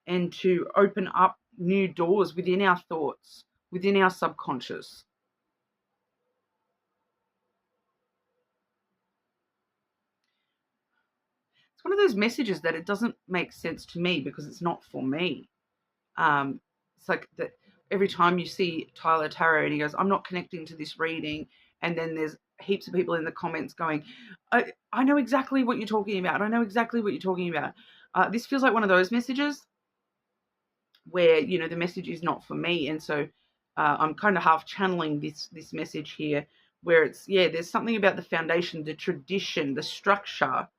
and to open up new doors within our thoughts, within our subconscious. It's one of those messages that it doesn't make sense to me because it's not for me. It's like that every time you see Tyler Tarot and he goes, I'm not connecting to this reading, and then there's heaps of people in the comments going, I know exactly what you're talking about. I know exactly what you're talking about. This feels like one of those messages where, the message is not for me. And so I'm kind of half channeling this message here where it's, there's something about the foundation, the tradition, the structure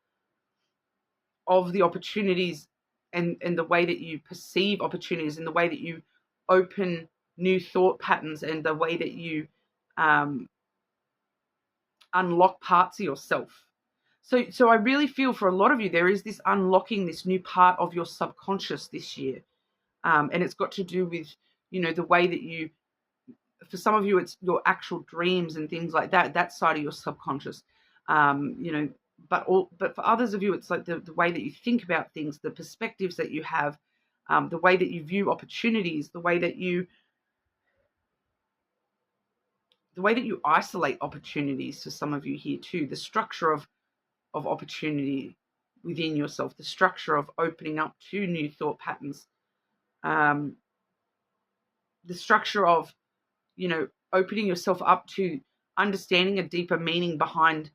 of the opportunities and the way that you perceive opportunities and the way that you open new thought patterns and the way that you unlock parts of yourself. So I really feel for a lot of you, there is this unlocking this new part of your subconscious this year. And it's got to do with, the way that you, for some of you, it's your actual dreams and things like that side of your subconscious, but for others of you, it's like the way that you think about things, the perspectives that you have, the way that you view opportunities, the way that you the way that you isolate opportunities for some of you here too, the structure of opportunity within yourself, the structure of opening up to new thought patterns, the structure of, opening yourself up to understanding a deeper meaning behind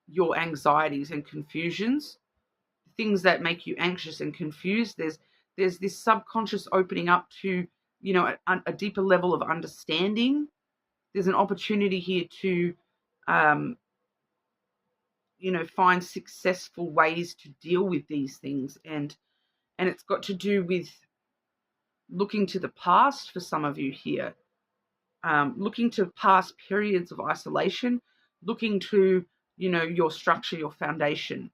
your anxieties and confusions, things that make you anxious and confused. There's this subconscious opening up to, a deeper level of understanding. There's an opportunity here to, find successful ways to deal with these things. And it's got to do with looking to the past for some of you here, looking to past periods of isolation, looking to, your structure, your foundation.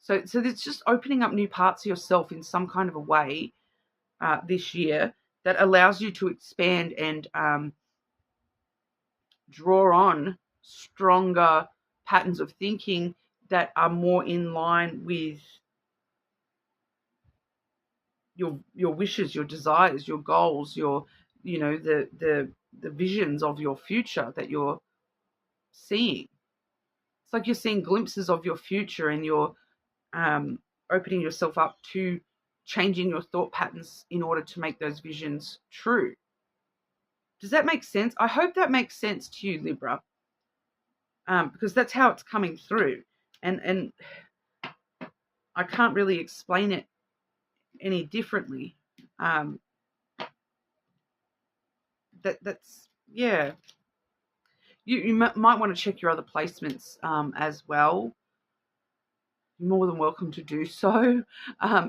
So it's just opening up new parts of yourself in some kind of a way this year that allows you to expand and draw on stronger patterns of thinking that are more in line with your wishes, your desires, your goals, your, the visions of your future that you're seeing. It's like you're seeing glimpses of your future, and you're opening yourself up to changing your thought patterns in order to make those visions true. Does that make sense? I hope that makes sense to you, Libra, because that's how it's coming through. And I can't really explain it any differently. That's yeah. You might want to check your other placements as well. You're more than welcome to do so.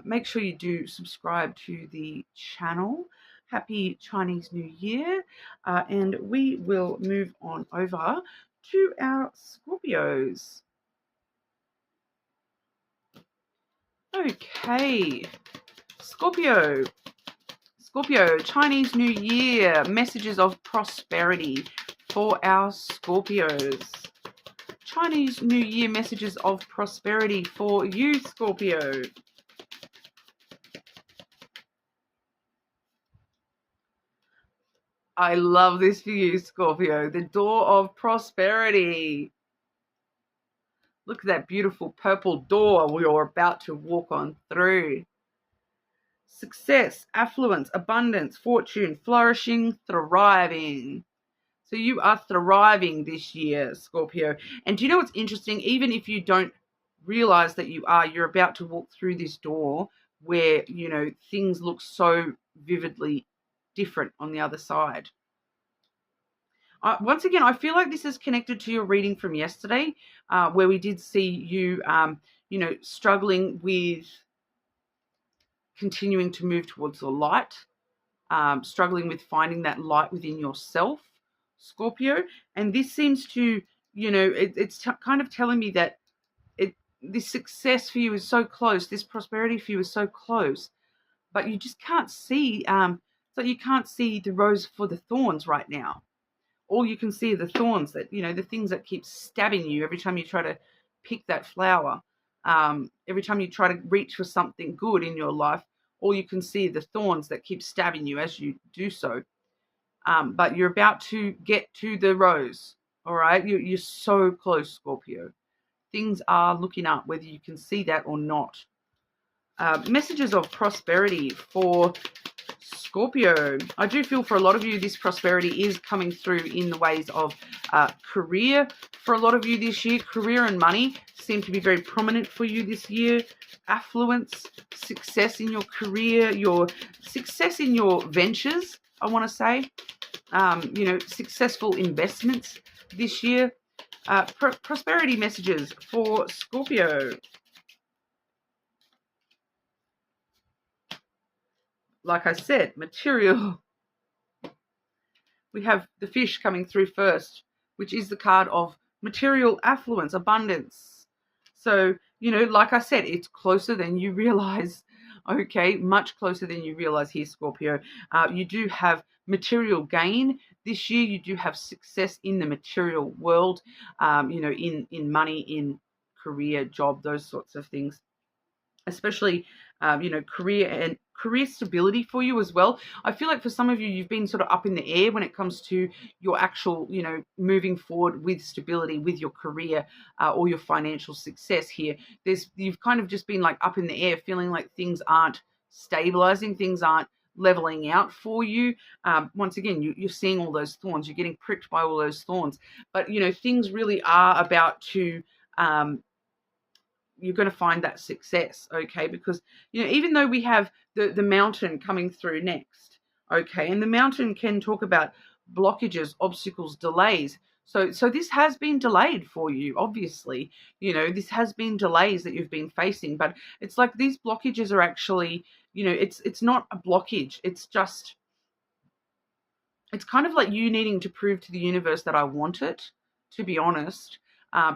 Make sure you do subscribe to the channel. Happy Chinese New Year. And we will move on over to our Scorpios. Okay. Scorpio, Chinese New Year, messages of prosperity for our Scorpios. Chinese New Year messages of prosperity for you, Scorpio. I love this for you, Scorpio. The door of prosperity. Look at that beautiful purple door you're about to walk on through. Success, affluence, abundance, fortune, flourishing, thriving. So you are thriving this year, Scorpio. And do you know what's interesting? Even if you don't realize that you're about to walk through this door where, things look so vividly different on the other side. Once again, I feel like this is connected to your reading from yesterday, where we did see you, struggling with continuing to move towards the light, struggling with finding that light within yourself, Scorpio. And this seems to, it's kind of telling me that this success for you is so close, this prosperity for you is so close, but you just can't see, so you can't see the rose for the thorns right now. All you can see are the thorns that, the things that keep stabbing you every time you try to pick that flower. Every time you try to reach for something good in your life, all you can see are the thorns that keep stabbing you as you do so. But you're about to get to the rose, all right? You're so close, Scorpio. Things are looking up, whether you can see that or not. Messages of prosperity for Scorpio. I do feel for a lot of you, this prosperity is coming through in the ways of career. For a lot of you this year, career and money seem to be very prominent for you this year. Affluence, success in your career, your success in your ventures, I want to say. Successful investments this year. Prosperity messages for Scorpio. Like I said, material. We have the fish coming through first, which is the card of material affluence, abundance. So, like I said, it's closer than you realize. Okay, much closer than you realize here, Scorpio. You do have material gain this year. You do have success in the material world, in money, in career, job, those sorts of things. Especially, career career stability for you as well. I feel like for some of you, you've been sort of up in the air when it comes to your actual, moving forward with stability with your career or your financial success here. You've kind of just been like up in the air, feeling like things aren't stabilizing, things aren't leveling out for you. Once again, you're seeing all those thorns, you're getting pricked by all those thorns, but things really are about to you're going to find that success, okay? Because even though we have the mountain coming through next, okay, and the mountain can talk about blockages, obstacles, delays. So this has been delayed for you, obviously. This has been delays that you've been facing, but it's like these blockages are actually, it's not a blockage. It's kind of like you needing to prove to the universe that I want it, to be honest.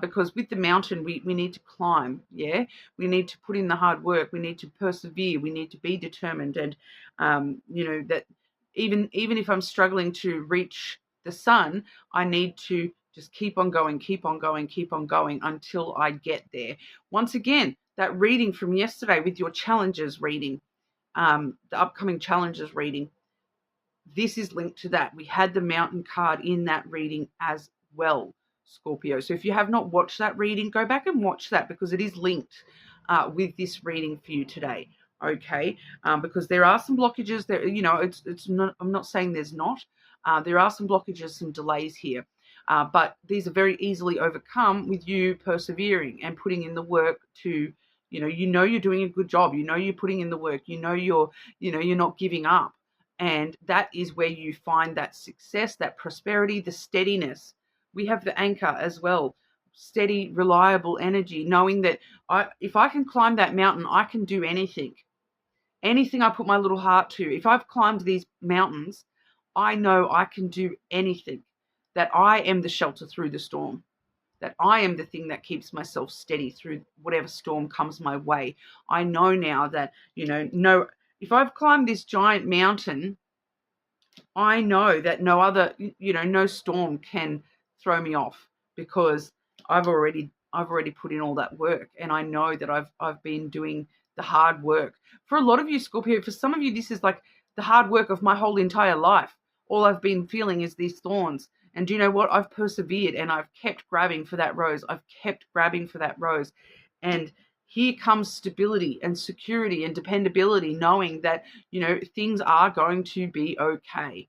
Because with the mountain, we need to climb, yeah? We need to put in the hard work. We need to persevere. We need to be determined. And, that even if I'm struggling to reach the sun, I need to just keep on going, keep on going, keep on going until I get there. Once again, that reading from yesterday with your challenges reading, the upcoming challenges reading, this is linked to that. We had the mountain card in that reading as well, Scorpio. So if you have not watched that reading, go back and watch that because it is linked with this reading for you today. Okay, because there are some blockages there. It's not. I'm not saying there's not. There are some blockages, some delays here, but these are very easily overcome with you persevering and putting in the work to. You're doing a good job. You're putting in the work. You're not giving up. And that is where you find that success, that prosperity, the steadiness. We have the anchor as well. Steady, reliable energy, knowing that if I can climb that mountain, I can do anything. Anything I put my little heart to. If I've climbed these mountains, I know I can do anything. That I am the shelter through the storm. That I am the thing that keeps myself steady through whatever storm comes my way. I know now that, if I've climbed this giant mountain, I know that no storm can throw me off because I've already put in all that work, and I know that I've been doing the hard work. For a lot of you, Scorpio, for some of you, this is like the hard work of my whole entire life. All I've been feeling is these thorns. And do you know what? I've persevered and I've kept grabbing for that rose. I've kept grabbing for that rose. And here comes stability and security and dependability, knowing that, things are going to be okay.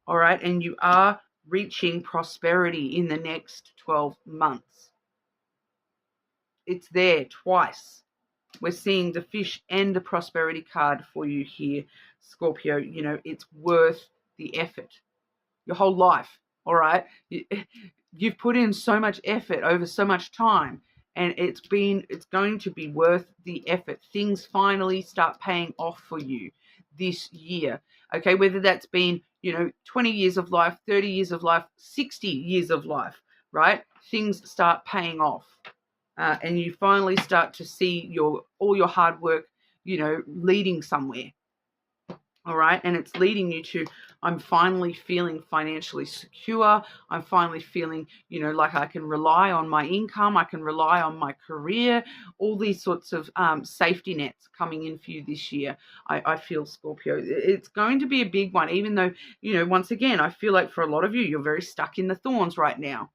All right. And you are reaching prosperity in the next 12 months. It's there twice. We're seeing the fish and the prosperity card for you here, Scorpio. It's worth the effort. Your whole life. All right. You've put in so much effort over so much time. And it's going to be worth the effort. Things finally start paying off for you this year. Okay, whether that's been, 20 years of life, 30 years of life, 60 years of life, right? Things start paying off. And you finally start to see all your hard work, leading somewhere. All right. And it's leading you to, I'm finally feeling financially secure. I'm finally feeling, like I can rely on my income. I can rely on my career, all these sorts of safety nets coming in for you this year. I feel, Scorpio, it's going to be a big one, even though, once again, I feel like for a lot of you, you're very stuck in the thorns right now.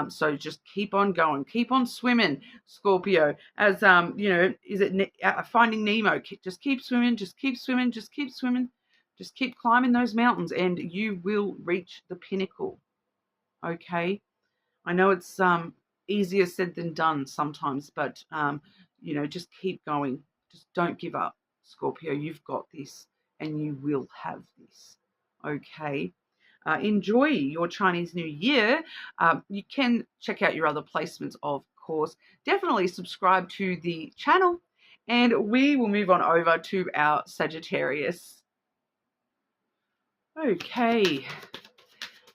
So just keep on going, keep on swimming, Scorpio. As is it Finding Nemo? Just keep swimming, just keep swimming, just keep swimming, just keep climbing those mountains, and you will reach the pinnacle. Okay, I know it's easier said than done sometimes, but just keep going. Just don't give up, Scorpio. You've got this, and you will have this. Okay. Enjoy your Chinese New Year. You can check out your other placements, of course. Definitely subscribe to the channel, and we will move on over to our Sagittarius. Okay.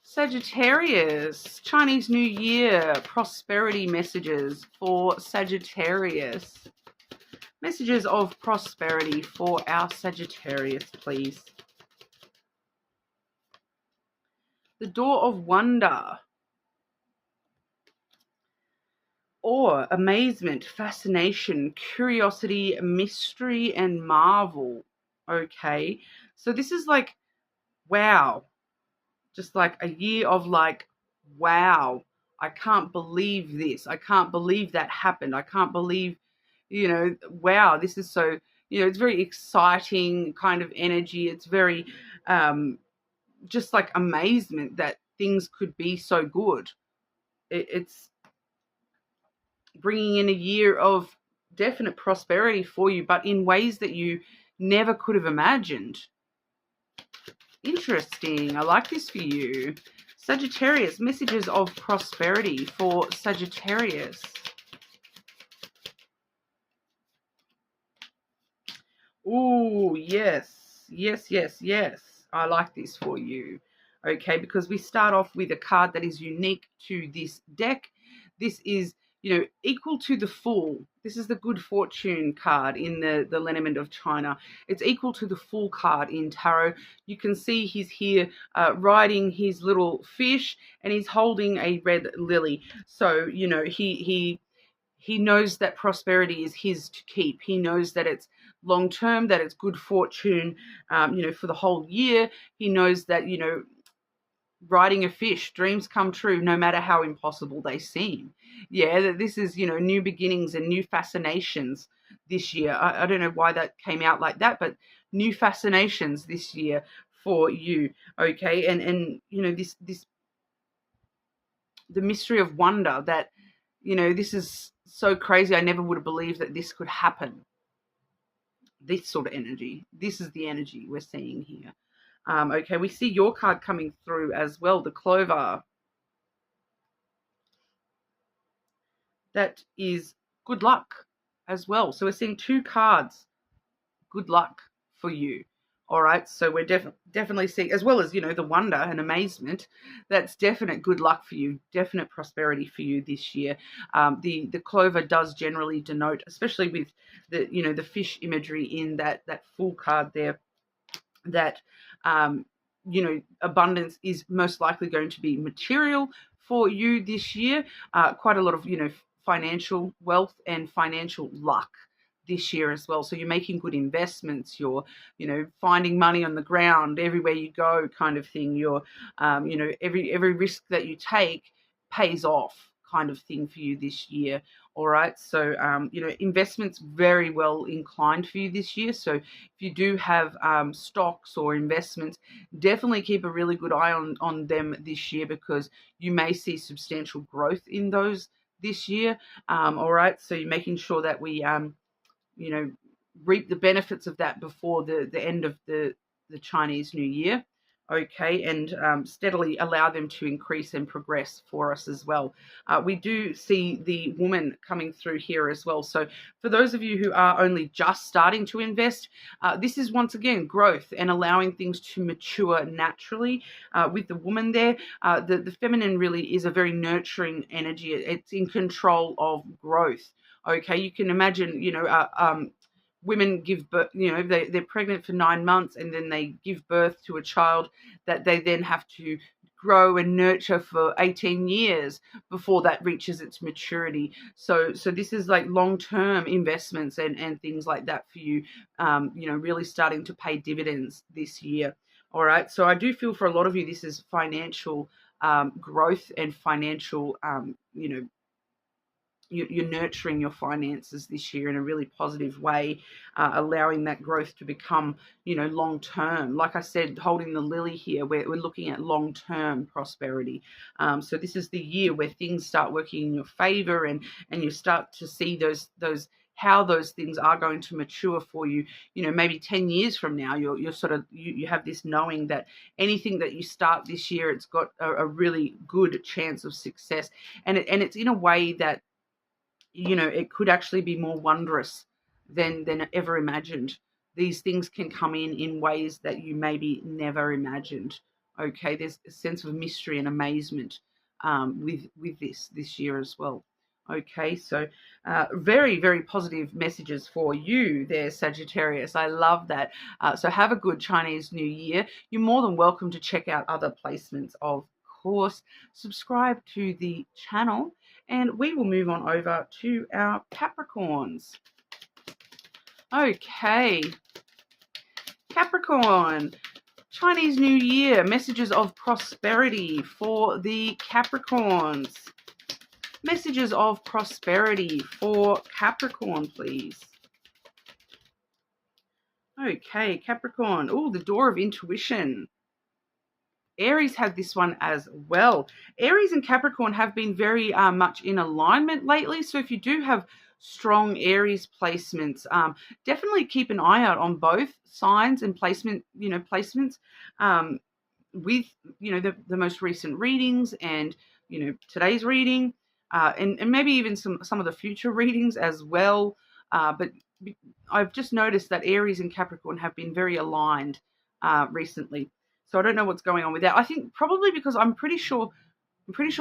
Sagittarius, Chinese New Year, prosperity messages for Sagittarius. Messages of prosperity for our Sagittarius, please. The Door of Wonder. Awe, amazement, fascination, curiosity, mystery, and marvel. Okay. So this is like, wow. Just like a year of like, wow, I can't believe this. I can't believe that happened. I can't believe, wow, this is so, it's very exciting kind of energy. It's very just like amazement that things could be so good. It's bringing in a year of definite prosperity for you, but in ways that you never could have imagined. Interesting. I like this for you. Sagittarius, messages of prosperity for Sagittarius. Oh, yes. Yes, yes, yes. I like this for you. Okay, because we start off with a card that is unique to this deck. This is, equal to the Fool. This is the Good Fortune card in the Lenormand of China. It's equal to the Fool card in Tarot. You can see he's here riding his little fish, and he's holding a red lily. So, he knows that prosperity is his to keep. He knows that it's long term, that it's good fortune, for the whole year. He knows that, riding a fish, dreams come true no matter how impossible they seem. Yeah, that this is, new beginnings and new fascinations this year. I don't know why that came out like that, but new fascinations this year for you. Okay. And this the mystery of wonder that, this is so crazy. I never would have believed that this could happen. This sort of energy. This is the energy we're seeing here. Okay, we see your card coming through as well, the Clover. That is good luck as well. So we're seeing two cards, good luck for you. All right, so we're definitely seeing, as well as, the wonder and amazement, that's definite good luck for you, definite prosperity for you this year. The clover does generally denote, especially with the fish imagery in that Fool card there, that abundance is most likely going to be material for you this year. Quite a lot of financial wealth and financial luck this year as well. So you're making good investments. You're finding money on the ground everywhere you go, kind of thing. You're every risk that you take pays off, kind of thing for you this year. All right, so investments very well inclined for you this year. So if you do have stocks or investments, definitely keep a really good eye on them this year, because you may see substantial growth in those this year. All right, so you're making sure that we reap the benefits of that before the end of the Chinese New Year. Okay, and steadily allow them to increase and progress for us as well. We do see the woman coming through here as well. So for those of you who are only just starting to invest, this is once again growth and allowing things to mature naturally. With the woman there, the feminine really is a very nurturing energy. It's in control of growth. Okay, you can imagine, women give birth, they're pregnant for 9 months, and then they give birth to a child that they then have to grow and nurture for 18 years before that reaches its maturity. So this is like long-term investments and things like that for you, really starting to pay dividends this year. All right. So I do feel for a lot of you, this is financial growth and financial, you're nurturing your finances this year in a really positive way, allowing that growth to become, long term. Like I said, holding the lily here, we're looking at long term prosperity. So this is the year where things start working in your favor, and you start to see those how those things are going to mature for you. Maybe 10 years from now, you're sort of you have this knowing that anything that you start this year, it's got a really good chance of success, and it's in a way that it could actually be more wondrous than ever imagined. These things can come in ways that you maybe never imagined. Okay, there's a sense of mystery and amazement with this year as well. Okay, so very, very positive messages for you there, Sagittarius. I love that. So have a good Chinese New Year. You're more than welcome to check out other placements, of course. Subscribe to the channel, and we will move on over to our Capricorns. Okay. Capricorn, Chinese New Year, messages of prosperity for the Capricorns. Messages of prosperity for Capricorn, please. Okay, Capricorn. Oh, the door of intuition. Aries had this one as well. Aries and Capricorn have been very much in alignment lately. So if you do have strong Aries placements, definitely keep an eye out on both signs and placements with, the most recent readings and, today's reading and maybe even some of the future readings as well. But I've just noticed that Aries and Capricorn have been very aligned recently. So I don't know what's going on with that. I think probably because I'm pretty sure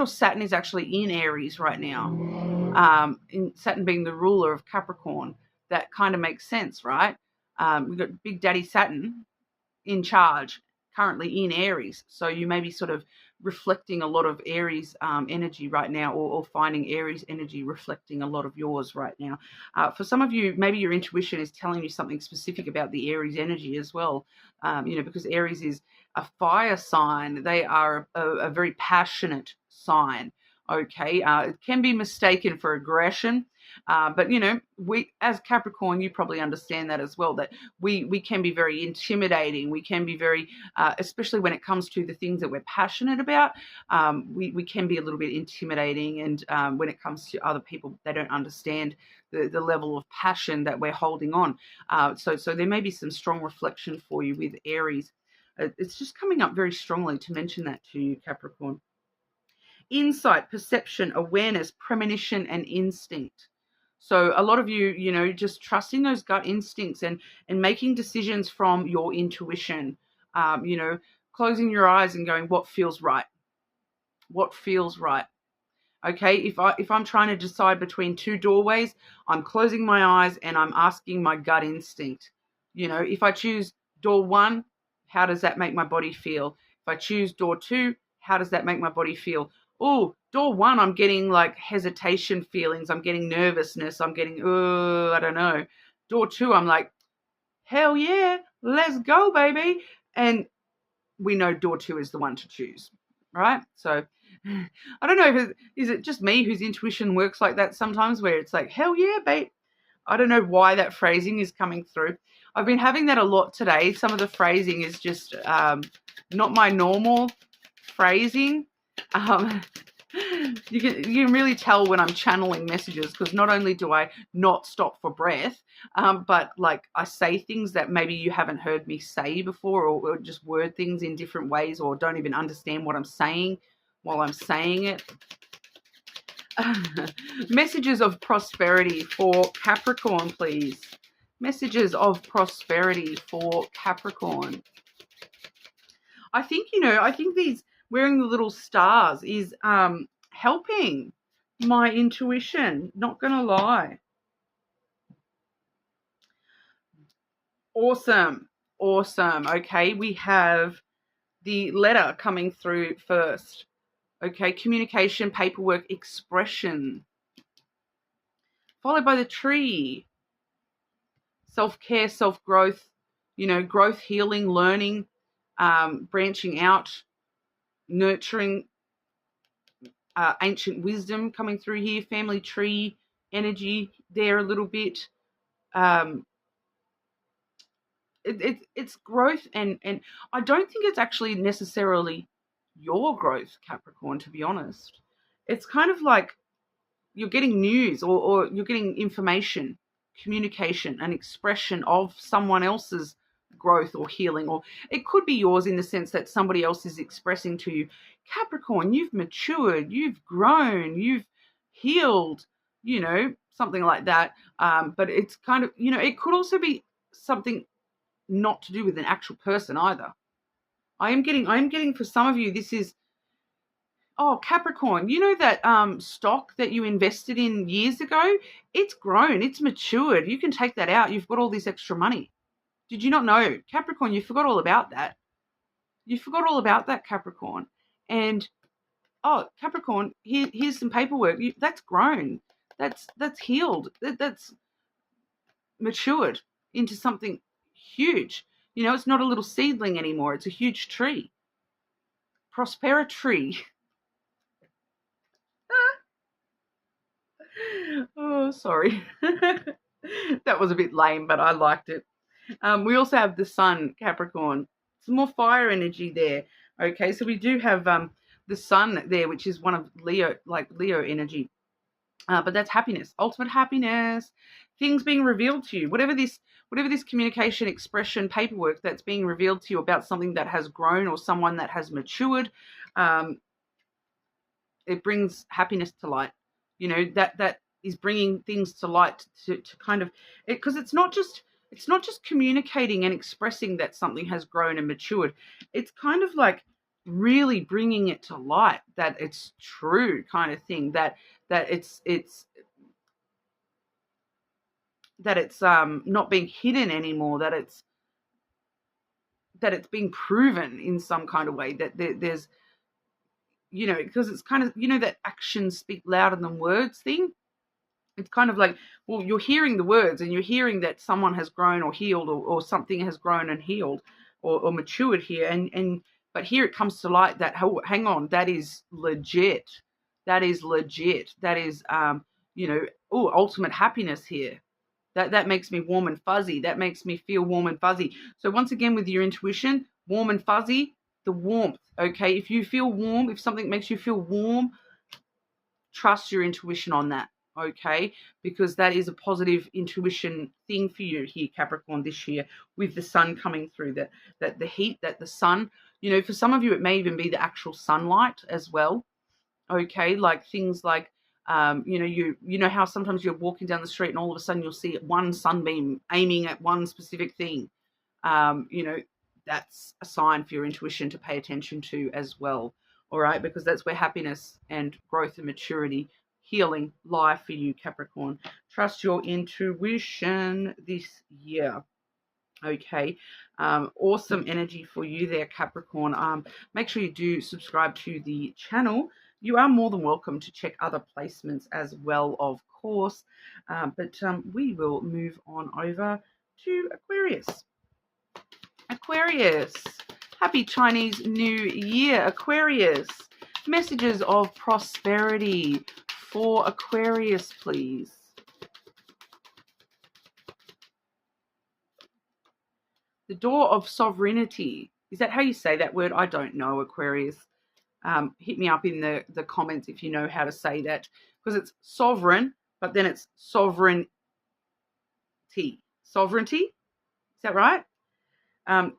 Saturn is actually in Aries right now. In Saturn being the ruler of Capricorn, that kind of makes sense, right? We've got Big Daddy Saturn in charge, currently in Aries. So you may be sort of reflecting a lot of Aries energy right now, or finding Aries energy reflecting a lot of yours right now. For some of you, maybe your intuition is telling you something specific about the Aries energy as well, because Aries is a fire sign. They are a very passionate sign. Okay, it can be mistaken for aggression, but we as Capricorn, you probably understand that as well. That we can be very intimidating. We can be very, especially when it comes to the things that we're passionate about. We can be a little bit intimidating, and when it comes to other people, they don't understand the level of passion that we're holding on. So there may be some strong reflection for you with Aries. It's just coming up very strongly to mention that to you, Capricorn. Insight, perception, awareness, premonition, and instinct. So a lot of you, just trusting those gut instincts and making decisions from your intuition, closing your eyes and going, what feels right? What feels right? Okay, if I'm trying to decide between two doorways, I'm closing my eyes and I'm asking my gut instinct. If I choose door 1, how does that make my body feel? If I choose door 2, how does that make my body feel? Oh, door 1, I'm getting like hesitation feelings. I'm getting nervousness. I'm getting, I don't know. Door 2, I'm like, hell yeah, let's go, baby. And we know door 2 is the one to choose, right? So I don't know is it just me whose intuition works like that sometimes, where it's like, hell yeah, babe. I don't know why that phrasing is coming through. I've been having that a lot today. Some of the phrasing is just not my normal phrasing. You can really tell when I'm channeling messages, because not only do I not stop for breath, but like I say things that maybe you haven't heard me say before, or just word things in different ways, or don't even understand what I'm saying while I'm saying it. Messages of prosperity for Capricorn, please. Messages of prosperity for Capricorn. I think these wearing the little stars is helping my intuition, not gonna lie. Awesome. Okay, we have the letter coming through first. Okay, communication, paperwork, expression. Followed by the tree. Self-care, self-growth, growth, healing, learning, branching out, nurturing, ancient wisdom coming through here, family tree energy there a little bit. It's growth, and I don't think it's actually necessarily your growth, Capricorn, to be honest. It's kind of like you're getting news, or you're getting information, communication, an expression of someone else's growth or healing, or it could be yours in the sense that somebody else is expressing to you, Capricorn, you've matured, you've grown, you've healed, something like that. But it's kind of, it could also be something not to do with an actual person either. I am getting for some of you, this is, oh, Capricorn, that stock that you invested in years ago, it's grown, it's matured. You can take that out. You've got all this extra money. Did you not know? Capricorn, you forgot all about that. You forgot all about that, Capricorn. And, oh, Capricorn, here's some paperwork. That's grown. That's healed. That's matured into something huge. You know, it's not a little seedling anymore. It's a huge tree. Prosperity. Oh, sorry. That was a bit lame, but I liked it. We also have the sun, Capricorn. Some more fire energy there. Okay, so we do have the sun there, which is one of Leo, like Leo energy. But that's happiness, ultimate happiness, things being revealed to you. Whatever this communication, expression, paperwork that's being revealed to you about something that has grown or someone that has matured, it brings happiness to light. You know, that is bringing things to light to kind of, because it's not just communicating and expressing that something has grown and matured. It's kind of like really bringing it to light, that it's true, kind of thing, that it's not being hidden anymore, that it's being proven in some kind of way, that there's, you know, because it's kind of, you know, that actions speak louder than words thing. It's kind of like, well, you're hearing the words and you're hearing that someone has grown or healed, or something has grown and healed or matured here. But here it comes to light that, oh, hang on, that is legit. That is legit. That is, you know, oh, ultimate happiness here. That makes me warm and fuzzy. That makes me feel warm and fuzzy. So once again, with your intuition, warm and fuzzy, the warmth, okay? If you feel warm, if something makes you feel warm, trust your intuition on that, okay? Because that is a positive intuition thing for you here, Capricorn, this year, with the sun coming through, that the heat, that the sun, you know, for some of you, it may even be the actual sunlight as well, okay? Like things like, you know, you know how sometimes you're walking down the street and all of a sudden you'll see one sunbeam aiming at one specific thing. You know, that's a sign for your intuition to pay attention to as well. All right, because that's where happiness and growth and maturity, healing lie for you, Capricorn. Trust your intuition this year. Okay, awesome energy for you there, Capricorn. Make sure you do subscribe to the channel. You are more than welcome to check other placements as well, of course. But we will move on over to Aquarius. Aquarius, happy Chinese New Year, Aquarius. Messages of prosperity for Aquarius, please. The door of sovereignty. Is that how you say that word? I don't know, Aquarius. Hit me up in the comments if you know how to say that, because it's sovereign, but then it's sovereignty. Sovereignty? Is that right?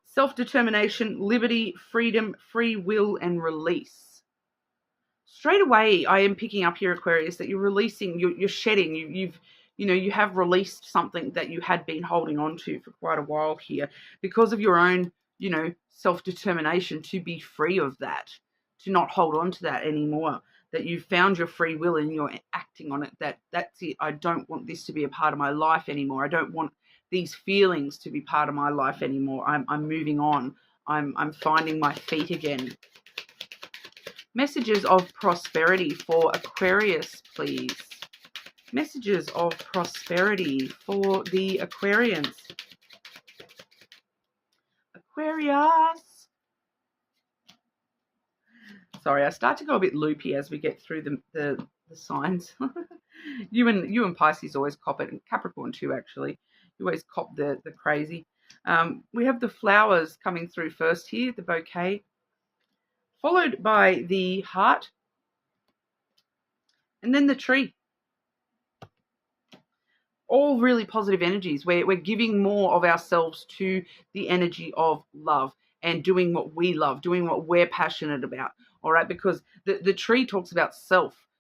Self-determination, liberty, freedom, free will, and release. Straight away, I am picking up here, Aquarius, that you're releasing, you're shedding, you have released something that you had been holding on to for quite a while here, because of your own, you know, self-determination to be free of that, to not hold on to that anymore, that you've found your free will and you're acting on it, that's it. I don't want this to be a part of my life anymore. I don't want these feelings to be part of my life anymore. I'm moving on. I'm finding my feet again. Messages of prosperity for Aquarius, please. Messages of prosperity for the Aquarians. Aquarius. Sorry, I start to go a bit loopy as we get through the signs. you and Pisces always cop it, and Capricorn too, actually. You always cop the crazy. We have the flowers coming through first here, the bouquet, followed by the heart, and then the tree. All really positive energies. We're giving more of ourselves to the energy of love and doing what we love, doing what we're passionate about. All right, because the tree talks about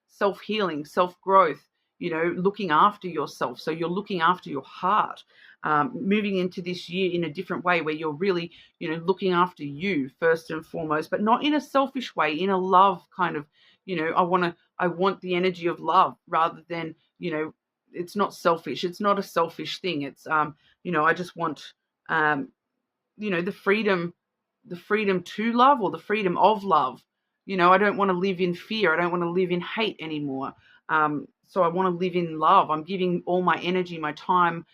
self-healing, self-growth, you know, looking after yourself. So you're looking after your heart, moving into this year in a different way, where you're really, you know, looking after you first and foremost, but not in a selfish way, in a love kind of, you know, I want the energy of love, rather than, you know, it's not selfish. It's not a selfish thing. It's, you know, I just want, you know, the freedom to love, or the freedom of love. You know, I don't want to live in fear. I don't want to live in hate anymore. So I want to live in love. I'm giving all my energy, my time,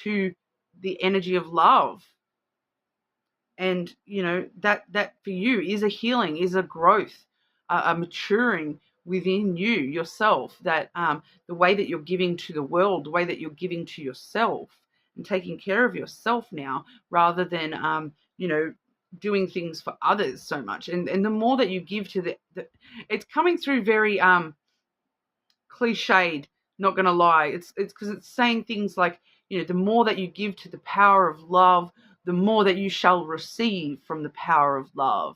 to the energy of love. and that for you is a healing, is a growth, a maturing within yourself, that the way that you're giving to the world, the way that you're giving to yourself and taking care of yourself now, rather than doing things for others so much. And the more that you give to the it's coming through very cliched, not gonna lie. It's because it's saying things like, the more that you give to the power of love, the more that you shall receive from the power of love.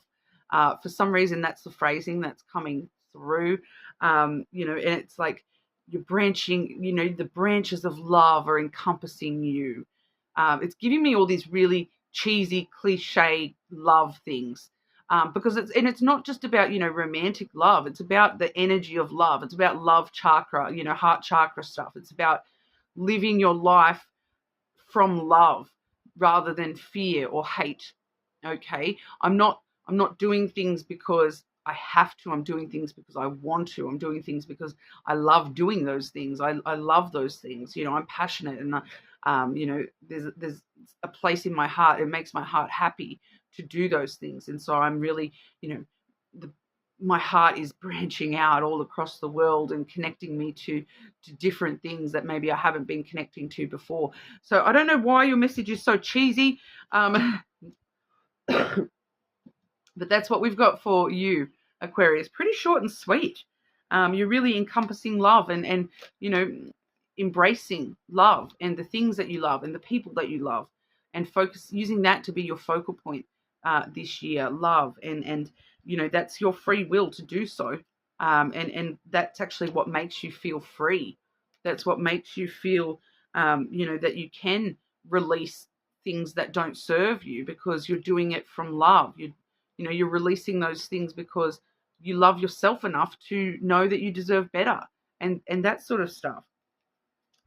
For some reason, that's the phrasing that's coming through. And it's like you're branching, the branches of love are encompassing you. It's giving me all these really cheesy, cliche love things. Because it's not just about, romantic love. It's about the energy of love. It's about love chakra, heart chakra stuff. It's about living your life from love rather than fear or hate. Okay. I'm not doing things because I have to. I'm doing things because I want to. I'm doing things because I love doing those things. I love those things. I'm passionate, and there's a place in my heart. It makes my heart happy to do those things. And so I'm really, my heart is branching out all across the world and connecting me to different things that maybe I haven't been connecting to before. So I don't know why your message is so cheesy. But that's what we've got for you, Aquarius. Pretty short and sweet. You're really encompassing love and embracing love and the things that you love and the people that you love, and using that to be your focal point this year. Love and that's your free will to do so. And that's actually what makes you feel free. That's what makes you feel that you can release things that don't serve you, because you're doing it from love. You're releasing those things because you love yourself enough to know that you deserve better, and that sort of stuff.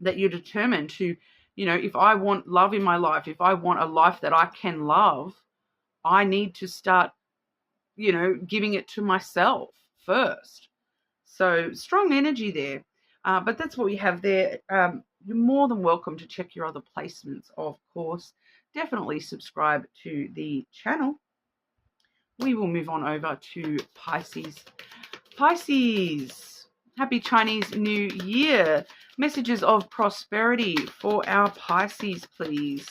That you're determined to, if I want love in my life, if I want a life that I can love, I need to start, giving it to myself first. So strong energy there. But that's what we have there. You're more than welcome to check your other placements, of course. Definitely subscribe to the channel. We will move on over to Pisces. Pisces, happy Chinese New Year. Messages of prosperity for our Pisces, please.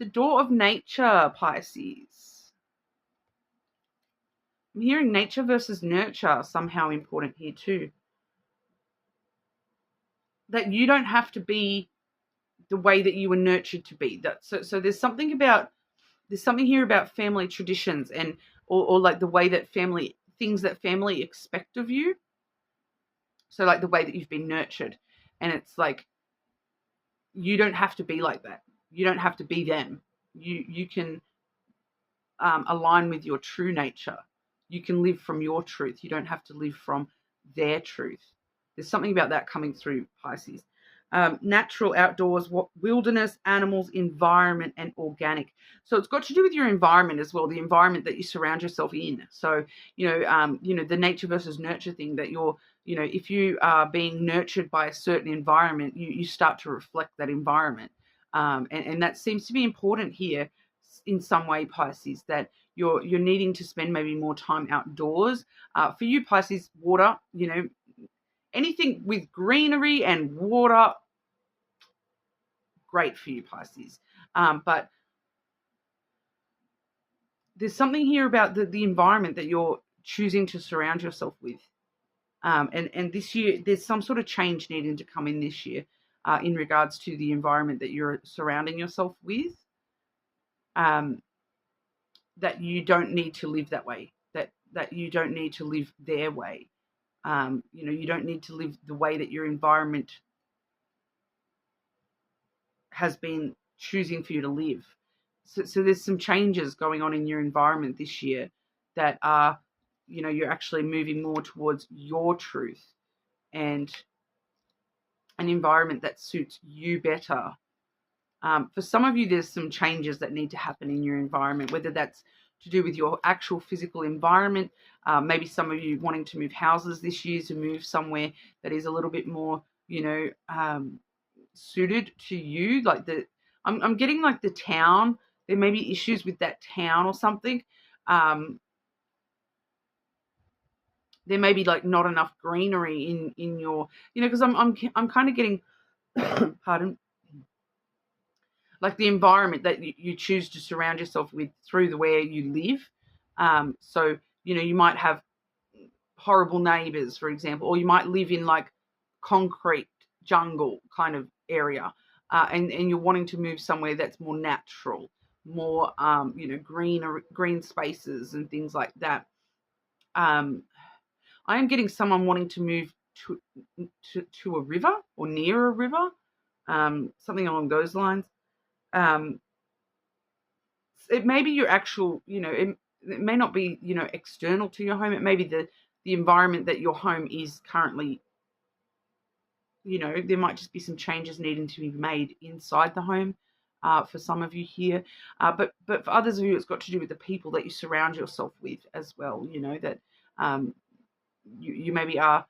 The door of nature, Pisces. I'm hearing nature versus nurture somehow important here too. That you don't have to be the way that you were nurtured to be. So there's something here about family traditions and or like the way that things that family expect of you. So like the way that you've been nurtured, and it's like you don't have to be like that. You don't have to be them. You can align with your true nature. You can live from your truth. You don't have to live from their truth. There's something about that coming through, Pisces. Natural, outdoors, wilderness, animals, environment, and organic. So it's got to do with your environment as well, the environment that you surround yourself in. So, the nature versus nurture thing, that you're, if you are being nurtured by a certain environment, you start to reflect that environment. And that seems to be important here in some way, Pisces, that you're needing to spend maybe more time outdoors. For you, Pisces, water, anything with greenery and water, great for you, Pisces. But there's something here about the environment that you're choosing to surround yourself with. And this year, there's some sort of change needing to come in this year in regards to the environment that you're surrounding yourself with. That you don't need to live that way. That you don't need to live their way. You don't need to live the way that your environment has been choosing for you to live. So there's some changes going on in your environment this year that are, you're actually moving more towards your truth and an environment that suits you better. For some of you, there's some changes that need to happen in your environment, whether that's to do with your actual physical environment. Maybe some of you wanting to move houses this year, to move somewhere that is a little bit more, suited to you. Like I'm getting like the town. There may be issues with that town or something. There may be like not enough greenery in your, because I'm kind of getting, pardon, like the environment that you choose to surround yourself with through the where you live. So you might have horrible neighbors, for example, or you might live in like concrete jungle kind of area, and you're wanting to move somewhere that's more natural, more green spaces and things like that. I am getting someone wanting to move to a river or near a river, something along those lines. It may be your actual, it may not be, external to your home. It may be the environment that your home is currently, there might just be some changes needing to be made inside the home, for some of you here. But for others of you, it's got to do with the people that you surround yourself with as well, that you maybe are,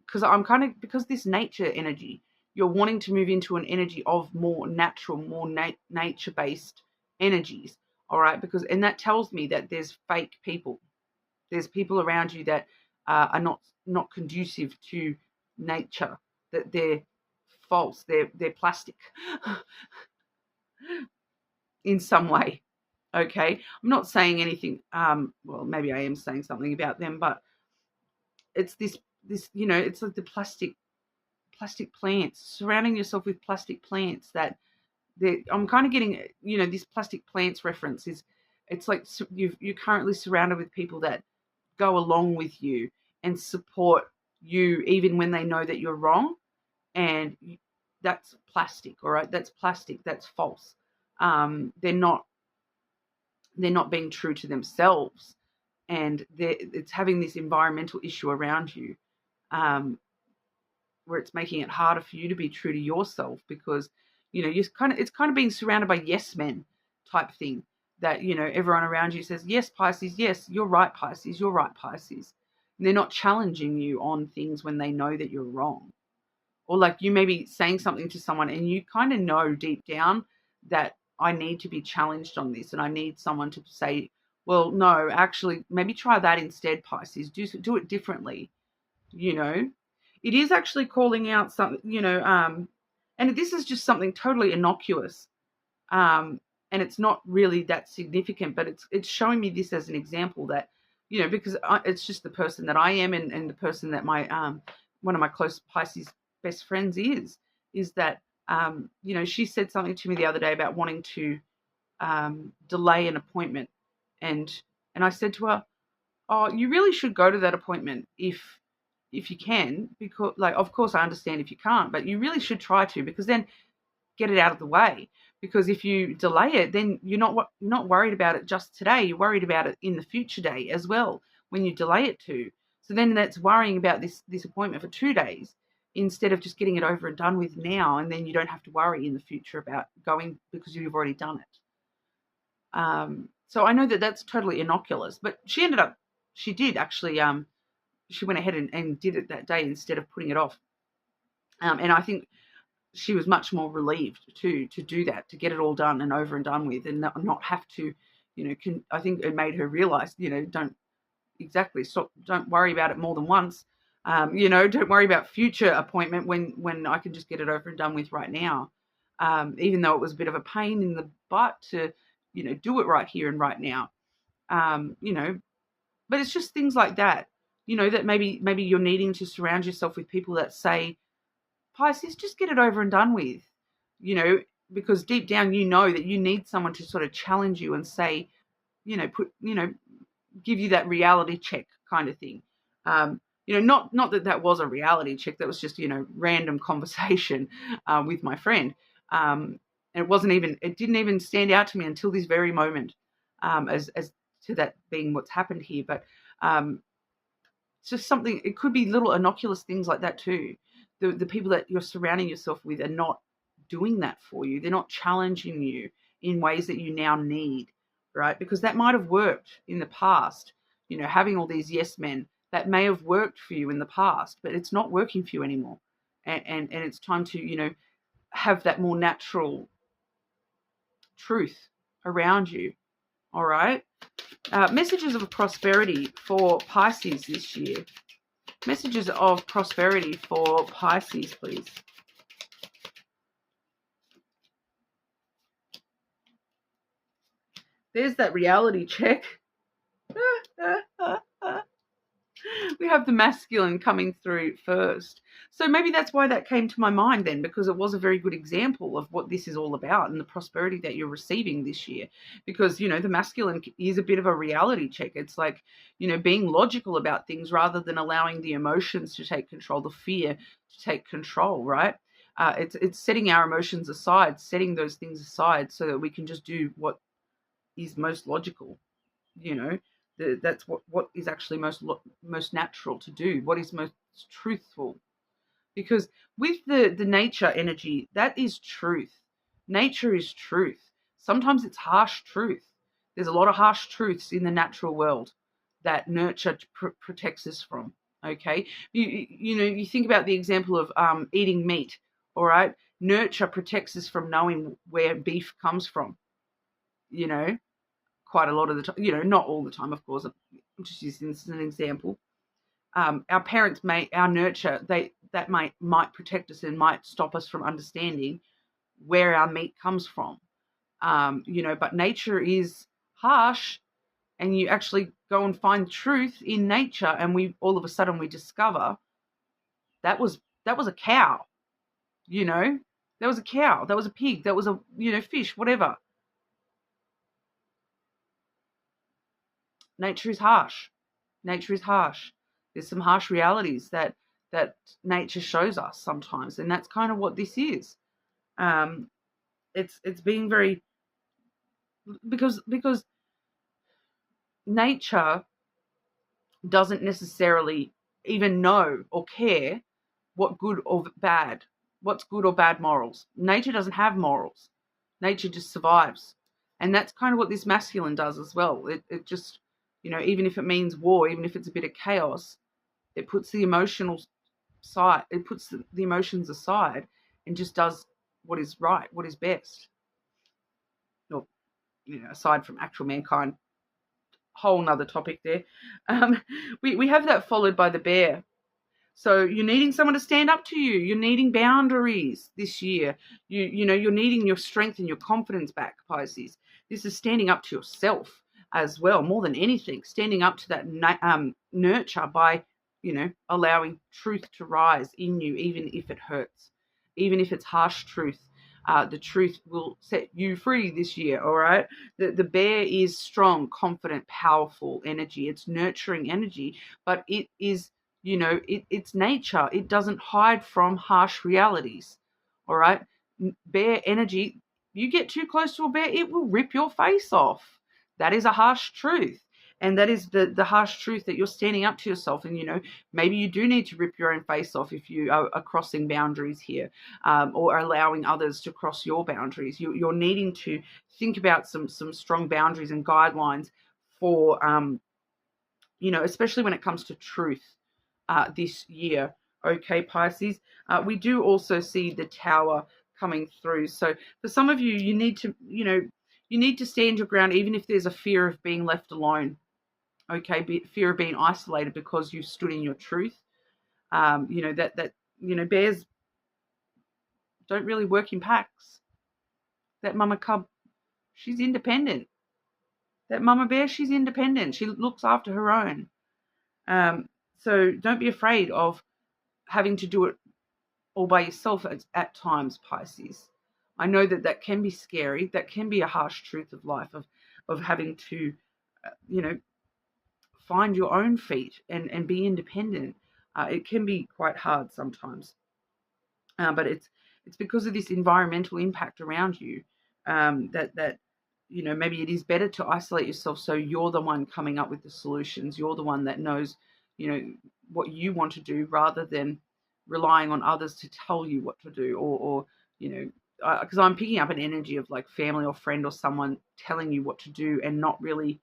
because this nature energy, you're wanting to move into an energy of more natural, more nature-based energies, all right? And that tells me that there's fake people. There's people around you that are not conducive to nature, that they're false, they're plastic in some way, okay? I'm not saying anything, well, maybe I am saying something about them, but it's this, it's like the plastic plants, surrounding yourself with plastic plants that I'm kind of getting, this plastic plants reference is, it's like you're currently surrounded with people that go along with you and support you even when they know that you're wrong, and that's plastic, all right? That's plastic, that's false. They're not being true to themselves, and it's having this environmental issue around you, where it's making it harder for you to be true to yourself, because it's kind of being surrounded by yes men type thing, that everyone around you says, yes Pisces, yes, you're right Pisces, you're right Pisces, and they're not challenging you on things when they know that you're wrong. Or like you may be saying something to someone and you kind of know deep down that I need to be challenged on this, and I need someone to say, well, no, actually, maybe try that instead, Pisces. Do it differently. It is actually calling out something, and this is just something totally innocuous, and it's not really that significant, but it's showing me this as an example that, because it's just the person that I am, and the person that my one of my close Pisces best friends is that, she said something to me the other day about wanting to delay an appointment, and I said to her, oh, you really should go to that appointment if you can, because, like, of course I understand if you can't, but you really should try to, because then get it out of the way. Because if you delay it, then you're not worried about it just today. You're worried about it in the future day as well when you delay it to. So then that's worrying about this appointment for 2 days instead of just getting it over and done with now, and then you don't have to worry in the future about going because you've already done it. So I know that that's totally innocuous, but she did actually, she went ahead and did it that day instead of putting it off. And I think she was much more relieved to do that, to get it all done and over and done with, and not have to, I think it made her realize, don't worry about it more than once. Don't worry about future appointment when I can just get it over and done with right now. Even though it was a bit of a pain in the butt to, do it right here and right now. But it's just things like that, that maybe you're needing to surround yourself with people that say, Pisces, just get it over and done with, because deep down that you need someone to sort of challenge you and say, give you that reality check kind of thing. Not that was a reality check. That was just, random conversation with my friend. And it didn't even stand out to me until this very moment, as to that being what's happened here. But it's just something, it could be little innocuous things like that too. The people that you're surrounding yourself with are not doing that for you. They're not challenging you in ways that you now need, right? Because that might have worked in the past, having all these yes men, that may have worked for you in the past, but it's not working for you anymore. And it's time to, have that more natural truth around you. All right. Messages of prosperity for Pisces this year. Messages of prosperity for Pisces, please. There's that reality check. We have the masculine coming through first. So maybe that's why that came to my mind then, because it was a very good example of what this is all about and the prosperity that you're receiving this year. Because, you know, the masculine is a bit of a reality check. It's like, you know, being logical about things rather than allowing the emotions to take control, the fear to take control, right? It's setting our emotions aside, setting those things aside so that we can just do what is most logical, you know. That's what is actually most natural to do, what is most truthful. Because with the nature energy, that is truth. Nature is truth. Sometimes it's harsh truth. There's a lot of harsh truths in the natural world that nurture protects us from. Okay, you know, you think about the example of eating meat. All right, nurture protects us from knowing where beef comes from. You know, quite a lot of the time, you know, not all the time, of course. I'm just using this as an example. Our parents our nurture, that might protect us and might stop us from understanding where our meat comes from. You know, but nature is harsh, and you actually go and find truth in nature, and we all of a sudden we discover that was a cow. You know, that was a cow, that was a pig, that was a, you know, fish, whatever. Nature is harsh. Nature is harsh. There's some harsh realities that nature shows us sometimes, and that's kind of what this is. It's being very, because nature doesn't necessarily even know or care what's good or bad morals. Nature doesn't have morals. Nature just survives, and that's kind of what this masculine does as well. It just, you know, even if it means war, even if it's a bit of chaos, it puts the emotional side, it puts the emotions aside and just does what is right, what is best. Or, you know, aside from actual mankind, whole nother topic there. We have that followed by the bear. So you're needing someone to stand up to you. You're needing boundaries this year. You know, you're needing your strength and your confidence back, Pisces. This is standing up to yourself as well, more than anything. Standing up to that nurture by, you know, allowing truth to rise in you, even if it hurts, even if it's harsh truth. The truth will set you free this year, all right? The bear is strong, confident, powerful energy. It's nurturing energy, but it is, you know, it's nature. It doesn't hide from harsh realities, all right? Bear energy, you get too close to a bear, it will rip your face off. That is a harsh truth. And that is the harsh truth, that you're standing up to yourself. And, you know, maybe you do need to rip your own face off if you are crossing boundaries here, or allowing others to cross your boundaries. You're needing to think about some strong boundaries and guidelines for, you know, especially when it comes to truth this year. Okay, Pisces. We do also see the Tower coming through. So for some of you, you need to, you know, you need to stand your ground, even if there's a fear of being left alone. Okay, fear of being isolated because you stood in your truth. You know, that you know, bears don't really work in packs. That mama cub, she's independent. That mama bear, she's independent. She looks after her own. So don't be afraid of having to do it all by yourself at times, Pisces. I know that can be scary. That can be a harsh truth of life, of having to, you know, find your own feet and be independent. It can be quite hard sometimes, but it's because of this environmental impact around you, that you know, maybe it is better to isolate yourself, so you're the one coming up with the solutions. You're the one that knows, you know, what you want to do, rather than relying on others to tell you what to do, or you know, because I'm picking up an energy of like family or friend or someone telling you what to do and not really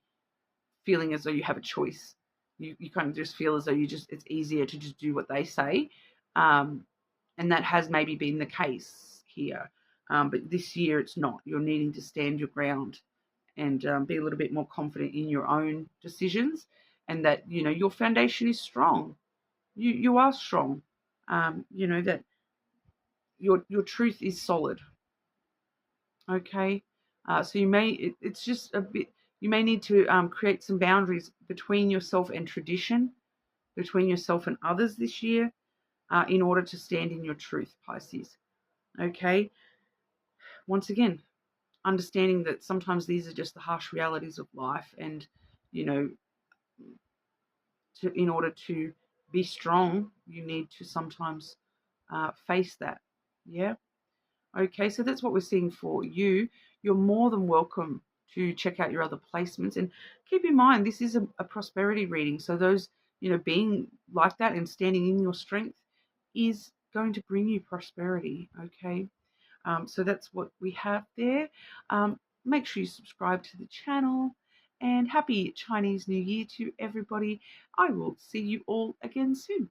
feeling as though you have a choice. You kind of just feel as though it's easier to just do what they say. And that has maybe been the case here. But this year it's not. You're needing to stand your ground and be a little bit more confident in your own decisions, and that, you know, your foundation is strong. You are strong. You know that your truth is solid. Okay, so it's just a bit. You may need to create some boundaries between yourself and tradition, between yourself and others this year, in order to stand in your truth, Pisces. Okay, once again, understanding that sometimes these are just the harsh realities of life, and, you know, in order to be strong, you need to sometimes face that. Yeah. Okay, so that's what we're seeing for you. You're more than welcome to check out your other placements, and keep in mind this is a prosperity reading. So those, you know, being like that and standing in your strength is going to bring you prosperity. Okay, so that's what we have there. Make sure you subscribe to the channel, and happy Chinese New Year to everybody. I will see you all again soon.